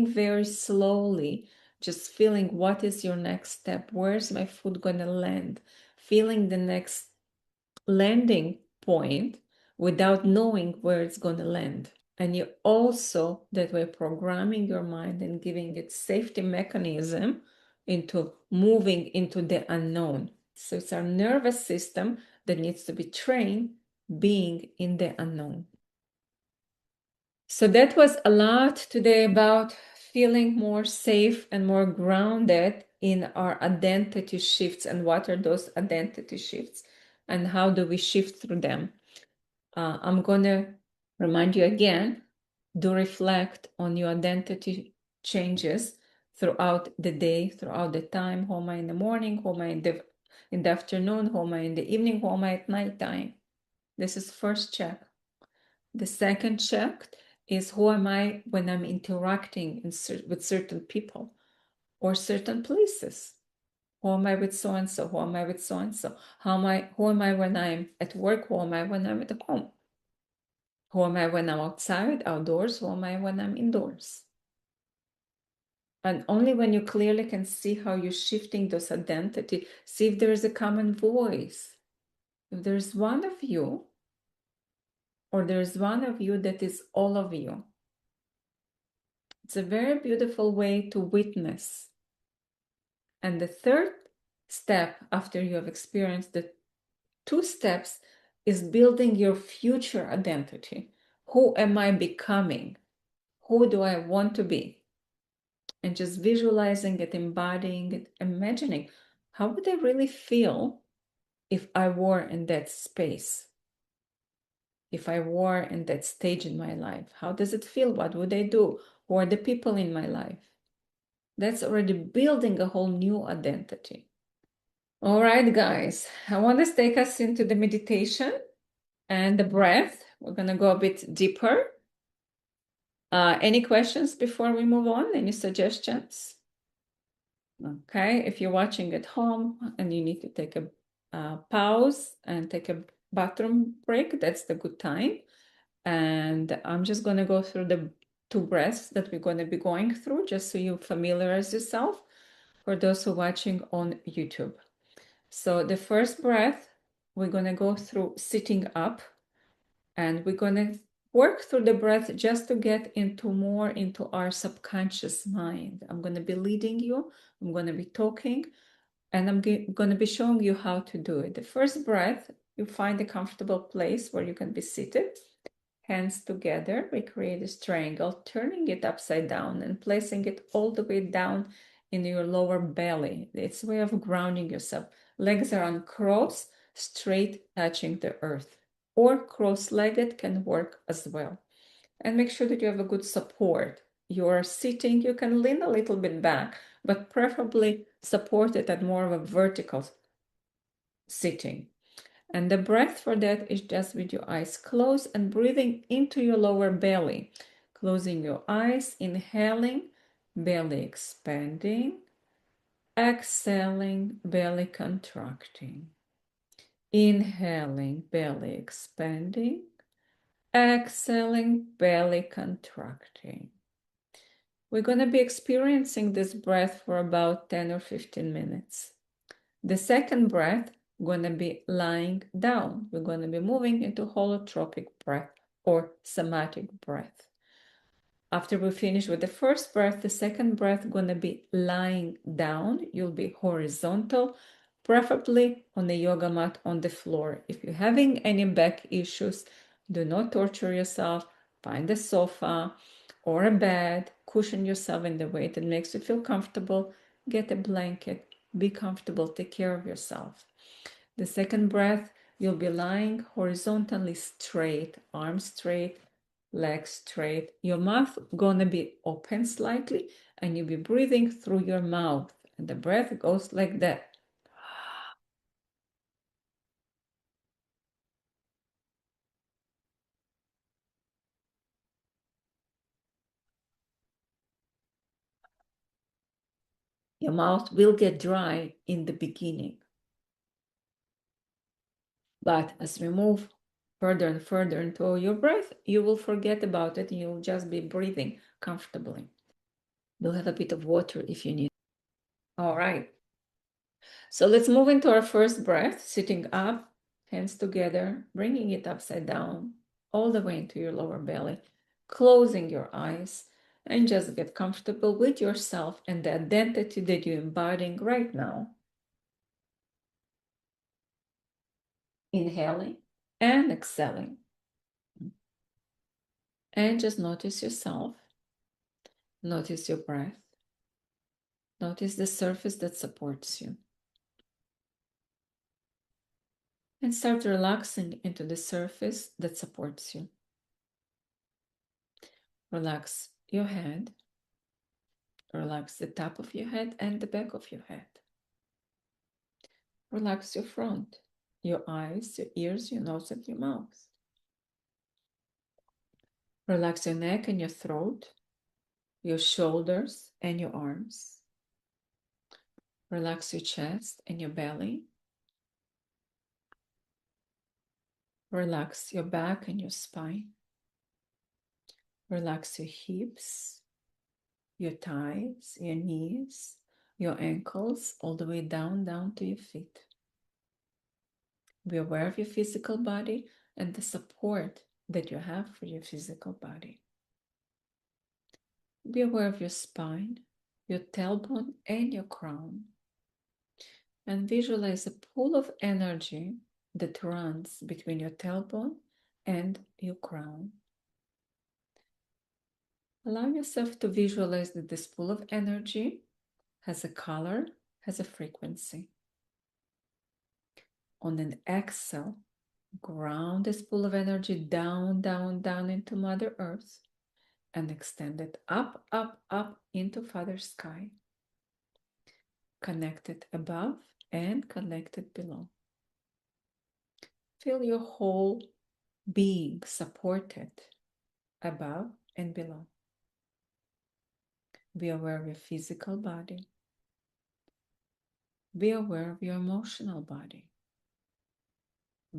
very slowly, just feeling what is your next step, where's my foot going to land, feeling the next landing point without knowing where it's going to land. And you also that way programming your mind and giving it safety mechanism into moving into the unknown. So it's our nervous system that needs to be trained being in the unknown. So that was a lot today about feeling more safe and more grounded in our identity shifts, and what are those identity shifts and how do we shift through them. I'm going to remind you again, do reflect on your identity changes throughout the day, throughout the time. Who am I in the morning? Who am I in the afternoon? Who am I in the evening? Who am I at nighttime? This is first check. The second check is who am I when I'm interacting with certain people or certain places? Who am I with so and so? Who am I with so and so? Who am I when I'm at work? Who am I when I'm at home? Who am I when I'm outside, outdoors? Who am I when I'm indoors? And only when you clearly can see how you're shifting those identity, see if there is a common voice. If there's one of you, or there's one of you that is all of you. It's a very beautiful way to witness. And the third step after you have experienced the two steps is building your future identity. Who am I becoming? Who do I want to be? And just visualizing it, embodying it, imagining how would I really feel if I were in that space, if I were in that stage in my life. How does it feel? What would I do? Who are the people in my life? That's already building a whole new identity. All right, guys, I want to take us into the meditation and the breath. We're going to go a bit deeper. Any questions before we move on? Any suggestions? Okay, if you're watching at home and you need to take a pause and take a bathroom break, that's the good time. And I'm just going to go through the two breaths that we're going to be going through, just so you familiarize yourself for those who are watching on YouTube. So the first breath, we're going to go through sitting up, and we're going to work through the breath just to get more into our subconscious mind. I'm going to be leading you. I'm going to be talking, and I'm going to be showing you how to do it. The first breath, you find a comfortable place where you can be seated. Hands together, we create this triangle, turning it upside down and placing it all the way down in your lower belly. It's a way of grounding yourself. Legs are uncrossed, straight, touching the earth. Or cross-legged can work as well. And make sure that you have a good support. You're sitting, you can lean a little bit back, but preferably supported at more of a vertical sitting. And the breath for that is just with your eyes closed and breathing into your lower belly. Closing your eyes, inhaling, belly expanding, exhaling, belly contracting. Inhaling, belly expanding, exhaling, belly contracting. We're going to be experiencing this breath for about 10 or 15 minutes. The second breath, going to be lying down. We're going to be moving into holotropic breath or somatic breath. After we finish with the first breath, the second breath going to be lying down. You'll be horizontal, preferably on the yoga mat on the floor. If you're having any back issues, do not torture yourself. Find a sofa or a bed, cushion yourself in the way that makes you feel comfortable. Get a blanket, be comfortable, take care of yourself. The second breath, you'll be lying horizontally straight, arms straight, legs straight. Your mouth gonna be open slightly, and you'll be breathing through your mouth. And the breath goes like that. Your mouth will get dry in the beginning. But as we move further and further into your breath, you will forget about it. You'll just be breathing comfortably. You'll have a bit of water if you need. All right. So let's move into our first breath, sitting up, hands together, bringing it upside down, all the way into your lower belly, closing your eyes, and just get comfortable with yourself and the identity that you're embodying right now. Inhaling and exhaling. And just notice yourself. Notice your breath. Notice the surface that supports you. And start relaxing into the surface that supports you. Relax your head. Relax the top of your head and the back of your head. Relax your front, your eyes, your ears, your nose, and your mouth. Relax your neck and your throat, your shoulders and your arms. Relax your chest and your belly. Relax your back and your spine. Relax your hips, your thighs, your knees, your ankles, all the way down to your feet. Be aware of your physical body and the support that you have for your physical body. Be aware of your spine, your tailbone, and your crown. And visualize a pool of energy that runs between your tailbone and your crown. Allow yourself to visualize that this pool of energy has a color, has a frequency. On an exhale, ground this pool of energy down into Mother Earth and extend it up into Father Sky. Connected above and connected below. Feel your whole being supported above and below. Be aware of your physical body. Be aware of your emotional body.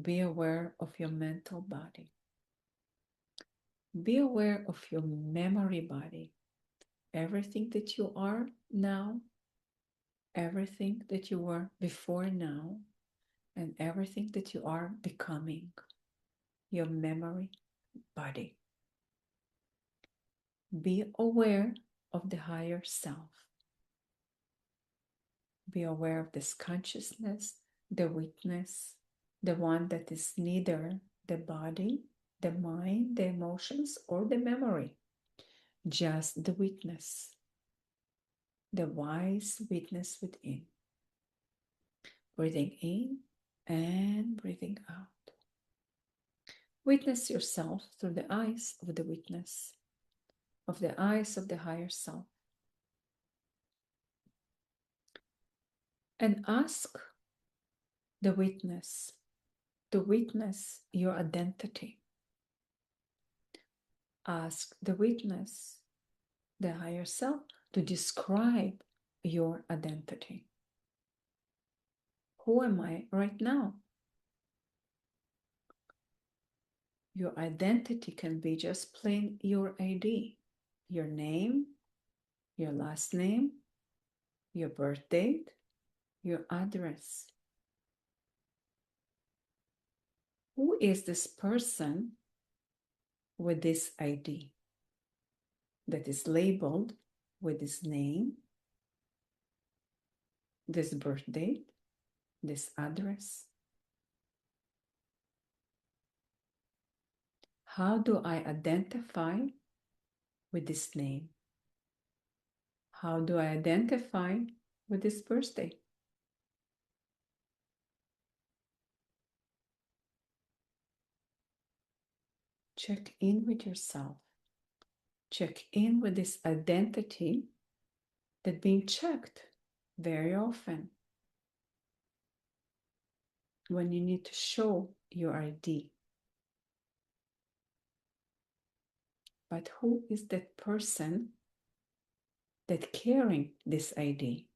Be aware of your mental body. Be aware of your memory body. Everything that you are now, everything that you were before now, and everything that you are becoming. Your memory body. Be aware of the higher self. Be aware of this consciousness, the witness, the one that is neither the body, the mind, the emotions, or the memory, just the witness, the wise witness within. Breathing in and breathing out. Witness yourself through the eyes of the witness, of the eyes of the higher self. And ask the witness to witness your identity. Ask the witness, the higher self, to describe your identity. Who am I right now? Your identity can be just plain your ID, your name, your last name, your birth date, your address. Who is this person with this ID that is labeled with this name, this birth date, this address? How do I identify with this name? How do I identify with this birthday? Check in with yourself. Check in with this identity that's being checked very often when you need to show your ID. But who is that person that carrying this ID?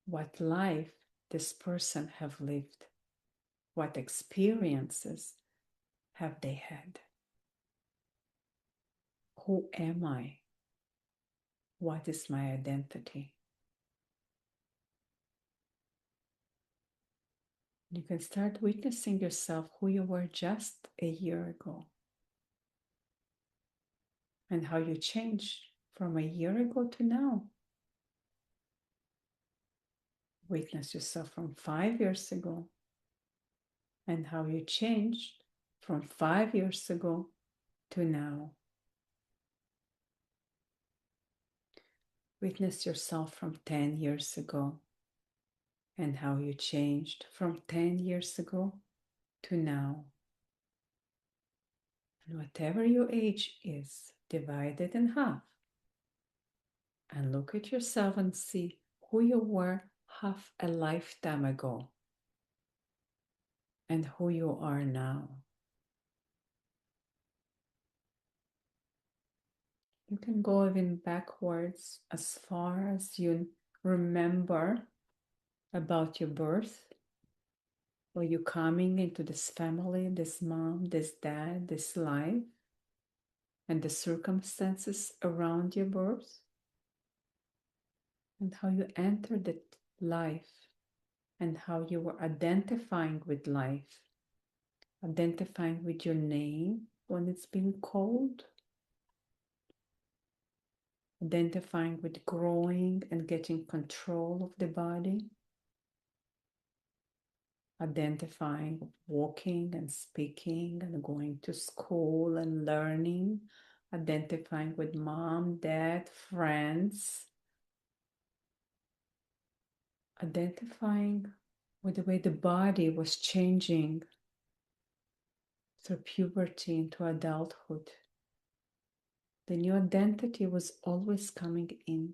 What life this person have lived? What experiences have they had? Who am I? What is my identity? You can start witnessing yourself who you were just a year ago and how you changed from a year ago to now. Witness yourself from 5 years ago and how you changed from 5 years ago to now. Witness yourself from 10 years ago and how you changed from 10 years ago to now. And whatever your age is, divide it in half. And look at yourself and see who you were half a lifetime ago and who you are now. You can go even backwards as far as you remember about your birth, or you coming into this family, this mom, this dad, this life, and the circumstances around your birth, and how you entered that life, and how you were identifying with life, identifying with your name when it's being called, identifying with growing and getting control of the body, identifying, walking and speaking and going to school and learning, identifying with mom, dad, friends, identifying with the way the body was changing through puberty into adulthood. The new identity was always coming in.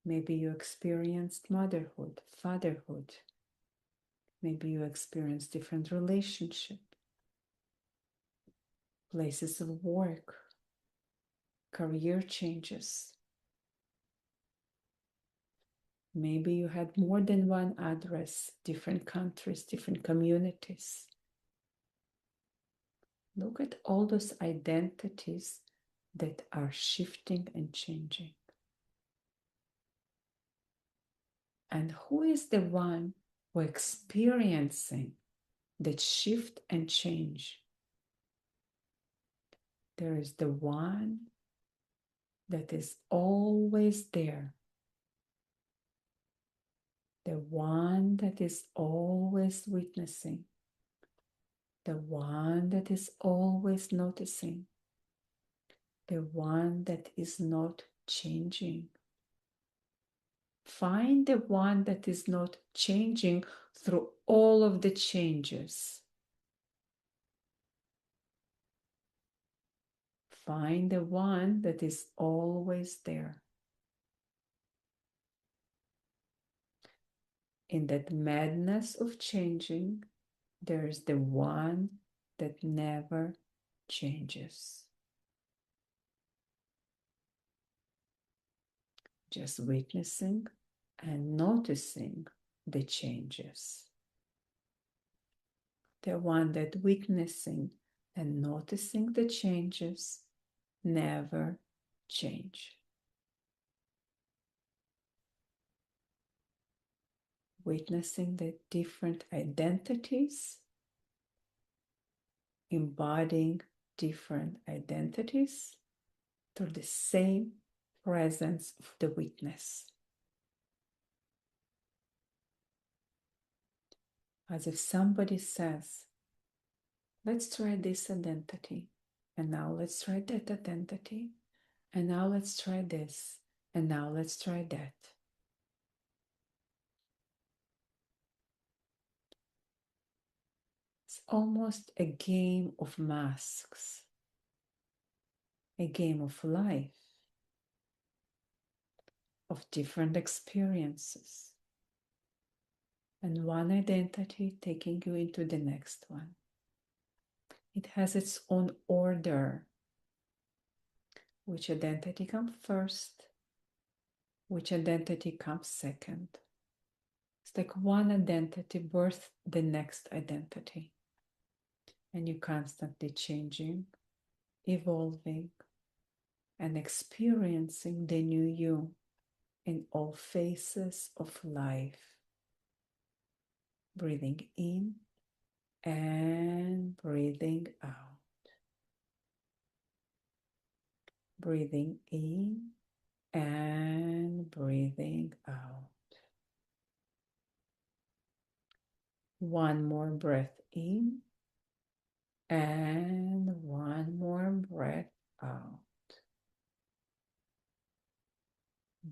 Maybe you experienced motherhood, fatherhood. Maybe you experienced different relationships, places of work, career changes. Maybe you had more than one address, different countries, different communities. Look at all those identities that are shifting and changing. And who is the one who is experiencing that shift and change? There is the one that is always there, the one that is always witnessing, the one that is always noticing, the one that is not changing. Find the one that is not changing through all of the changes. Find the one that is always there. In that madness of changing, there is the one that never changes. Just witnessing and noticing the changes. The one that witnessing and noticing the changes never change. Witnessing the different identities, embodying different identities through the same presence of the witness. As if somebody says, let's try this identity, and now let's try that identity, and now let's try this, and now let's try that. It's almost a game of masks, a game of life. of different experiences. And one identity taking you into the next one. It has its own order. Which identity comes first? Which identity comes second? It's like one identity births the next identity. And you're constantly changing, evolving, and experiencing the new you in all phases of life. Breathing in and breathing out. Breathing in and breathing out. One more breath in and one more breath out.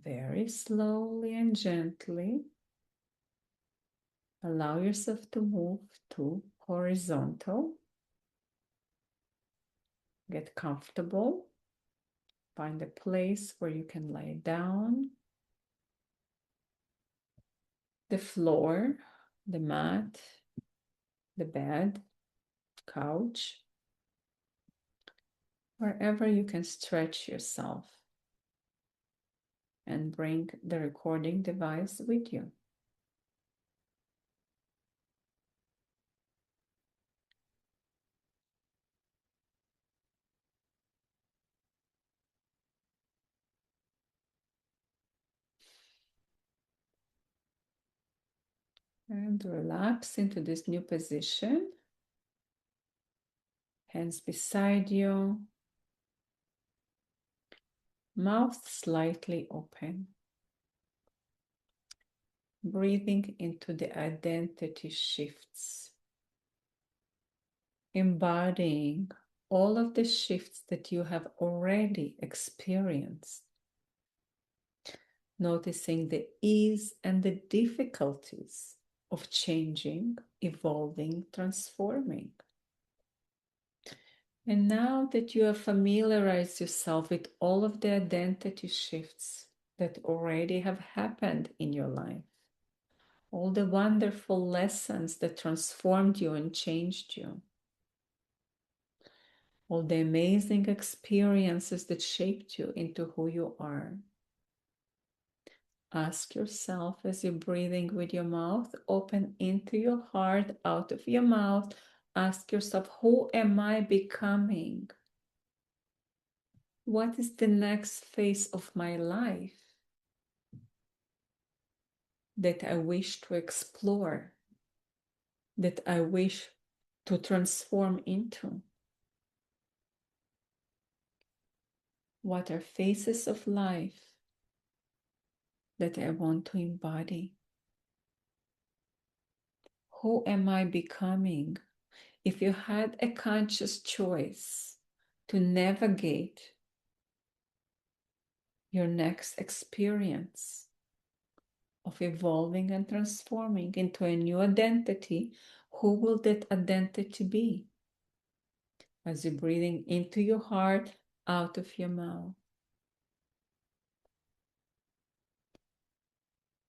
Very slowly and gently, allow yourself to move to horizontal. Get comfortable. Find a place where you can lie down. The floor, the mat, the bed, couch, wherever you can stretch yourself, and bring the recording device with you. And relax into this new position. Hands beside you. Mouth slightly open. Breathing into the identity shifts. Embodying all of the shifts that you have already experienced. Noticing the ease and the difficulties of changing, evolving, transforming. And now that you have familiarized yourself with all of the identity shifts that already have happened in your life, all the wonderful lessons that transformed you and changed you, all the amazing experiences that shaped you into who you are. Ask yourself as you're breathing with your mouth open into your heart, out of your mouth. Ask yourself, who am I becoming? What is the next phase of my life that I wish to explore, that I wish to transform into? What are phases of life that I want to embody? Who am I becoming? If you had a conscious choice to navigate your next experience of evolving and transforming into a new identity, who will that identity be? As you're breathing into your heart, out of your mouth.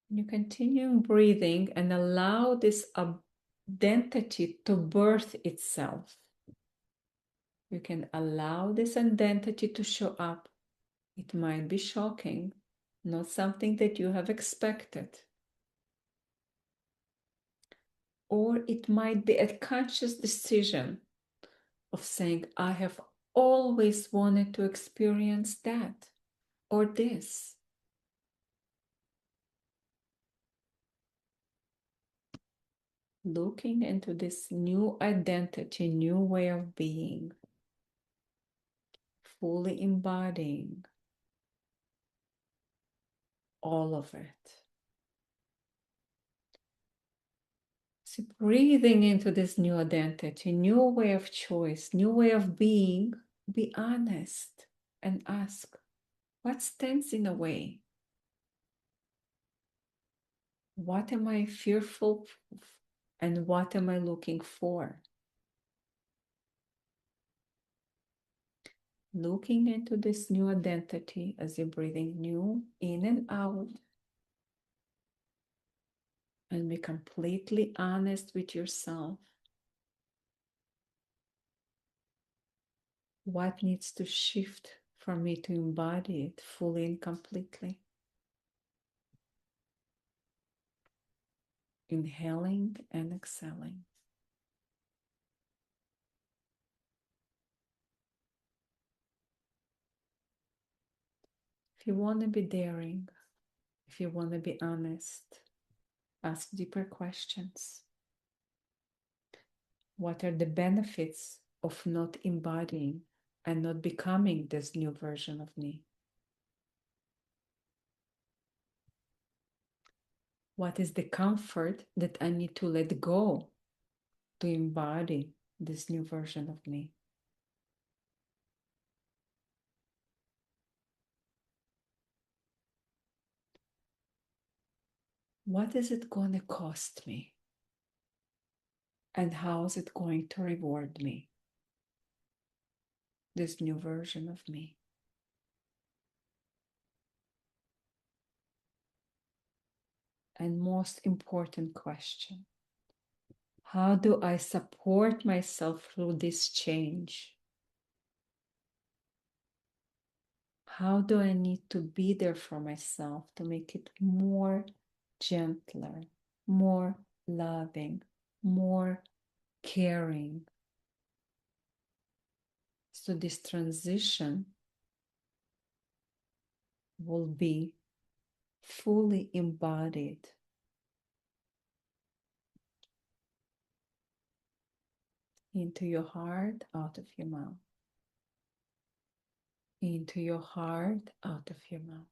You continue breathing and allow this identity to birth itself. You can allow this identity to show up. It might be shocking, not something that you have expected. Or it might be a conscious decision of saying, I have always wanted to experience that or this. Looking into this new identity, new way of being, fully embodying all of it. So breathing into this new identity, new way of choice, new way of being, be honest and ask, what stands in the way? What am I fearful of? And what am I looking for? looking into this new identity as you're breathing new in and out, and be completely honest with yourself. What needs to shift for me to embody it fully and completely? Inhaling and exhaling. If you want to be daring, if you want to be honest, ask deeper questions. What are the benefits of not embodying and not becoming this new version of me? What is the comfort that I need to let go to embody this new version of me? What is it going to cost me? And how is it going to reward me? This new version of me. And most important question, how do I support myself through this change? How do I need to be there for myself to make it more gentler, more loving, more caring? So this transition will be fully embodied into your heart, out of your mouth. Into your heart, out of your mouth.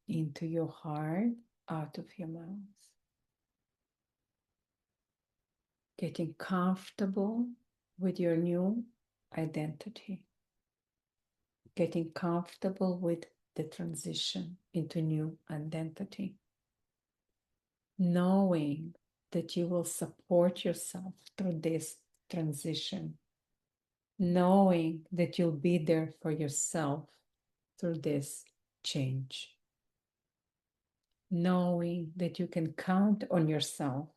Into your heart, out of your mouth. Getting comfortable with your new identity. Getting comfortable with the transition into new identity. Knowing that you will support yourself through this transition. Knowing that you'll be there for yourself through this change. Knowing that you can count on yourself.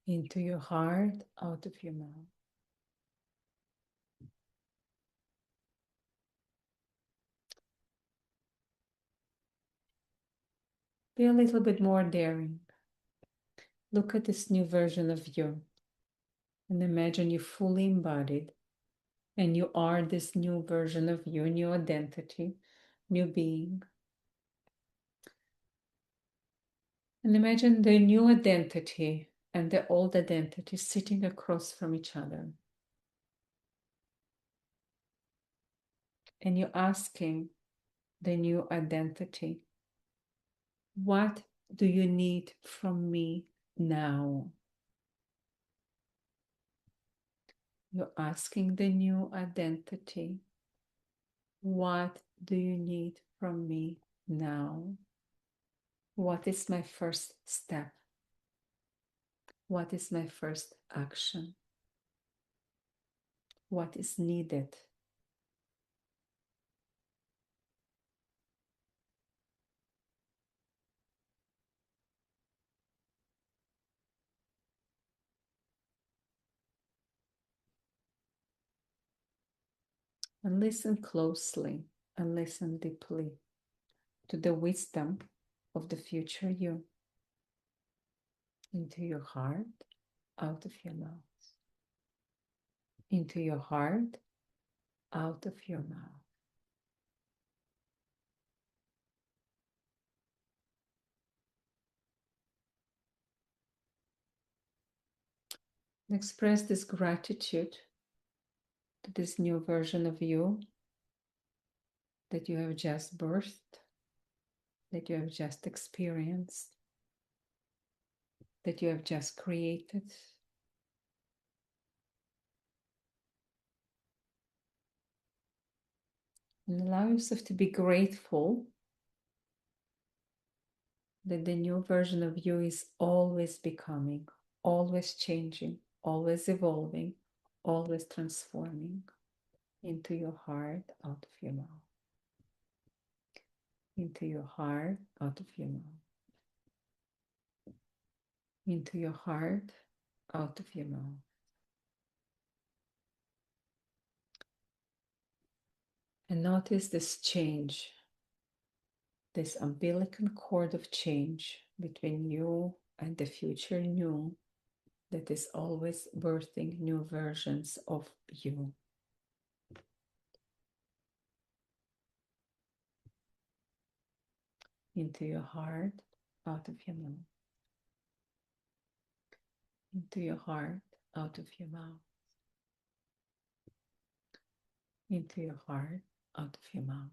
Into your heart, out of your mouth. Be a little bit more daring. Look at this new version of you and imagine you fully embodied and you are this new version of you, new identity, new being. And imagine the new identity and the old identity sitting across from each other. And you're asking the new identity, what do you need from me now? You're asking the new identity, what do you need from me now? What is my first step? What is my first action? What is needed? And listen closely and listen deeply to the wisdom of the future you. Into your heart, out of your mouth. Into your heart, out of your mouth. And express this gratitude to this new version of you that you have just birthed, that you have just experienced, that you have just created. And allow yourself to be grateful that the new version of you is always becoming, always changing, always evolving, always transforming into your heart, out of your mouth. Into your heart, out of your mouth. Into your heart, out of your mouth. And notice this change, this umbilical cord of change between you and the future you that is always birthing new versions of you. Into your heart, out of your mouth. Into your heart, out of your mouth. Into your heart, out of your mouth.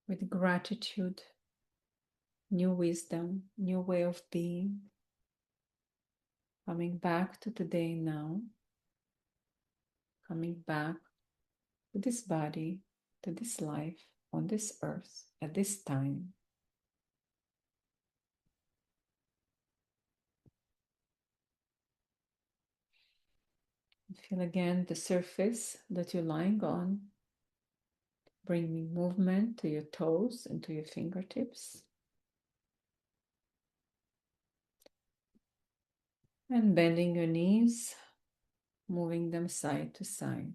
With gratitude, new wisdom, new way of being, coming back to today now, coming back to this body, to this life on this earth at this time. Feel again the surface that you're lying on, bringing movement to your toes and to your fingertips. And bending your knees, moving them side to side.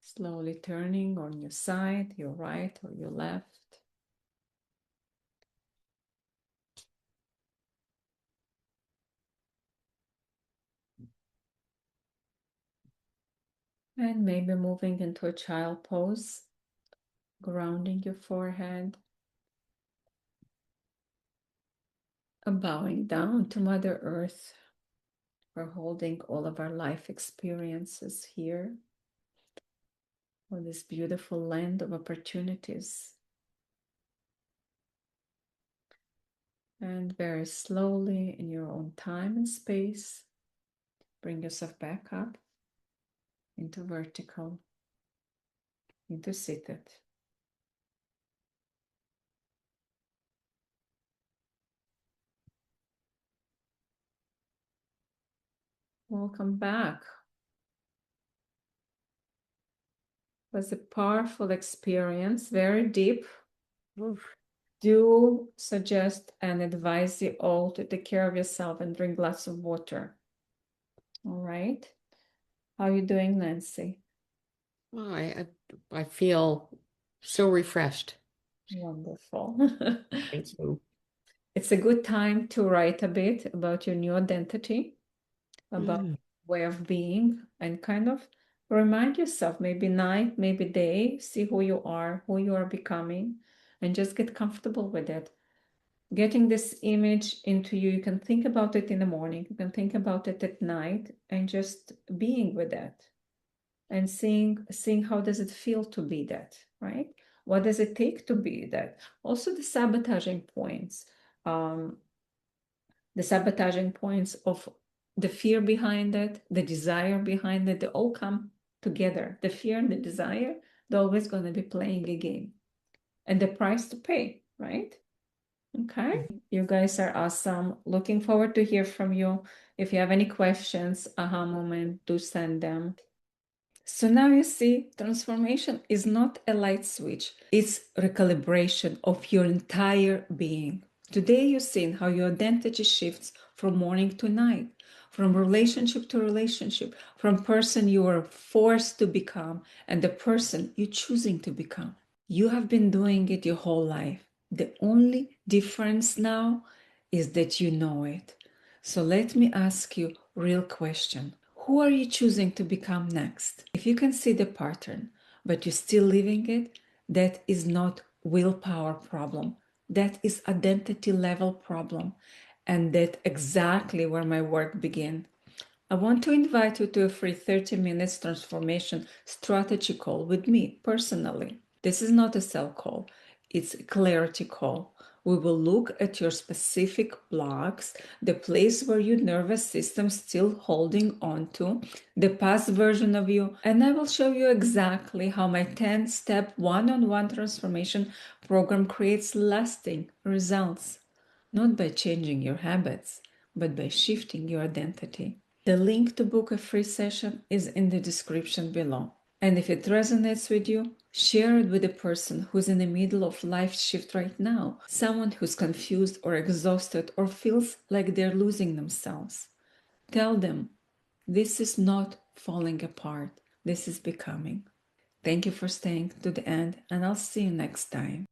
Slowly turning on your side, your right or your left. And maybe moving into a child pose, grounding your forehead, and bowing down to Mother Earth for holding all of our life experiences here on this beautiful land of opportunities. And very slowly, in your own time and space, bring yourself back up into vertical, into seated. Welcome back. It was a powerful experience, very deep. Oof. Do suggest and advise you all to take care of yourself and drink lots of water. All right. How are you doing, Nancy? Well, I feel so refreshed. Wonderful. Thank you. It's a good time to write a bit about your new identity, about Mm. way of being, and kind of remind yourself, maybe night, maybe day, see who you are becoming, and just get comfortable with it. Getting this image into you, you can think about it in the morning, you can think about it at night, and just being with that and seeing how does it feel to be that, right? What does it take to be that? Also the sabotaging points, um, of the fear behind it, the desire behind it, they all come together. The fear and the desire, they're always going to be playing a game. And the price to pay, right? Okay. You guys are awesome. Looking forward to hear from you. If you have any questions, aha moment, do send them. So now you see, transformation is not a light switch. It's recalibration of your entire being. Today you've seen how your identity shifts from morning to night, from relationship to relationship, from person you are forced to become and the person you're choosing to become. You have been doing it your whole life. The only difference now is that you know it. So let me ask you a real question. Who are you choosing to become next? If you can see the pattern, but you're still living it, that is not willpower problem. That is identity level problem. And that exactly where my work began. I want to invite you to a free 30 minutes transformation strategy call with me personally. This is not a sell call, it's a clarity call. We will look at your specific blocks, the place where your nervous system still holding on to, the past version of you, and I will show you exactly how my 10-step one-on-one transformation program creates lasting results, not by changing your habits, but by shifting your identity. The link to book a free session is in the description below. And if it resonates with you, share it with a person who's in the middle of life shift right now, someone who's confused or exhausted or feels like they're losing themselves. Tell them, this is not falling apart, this is becoming. Thank you for staying to the end, and I'll see you next time.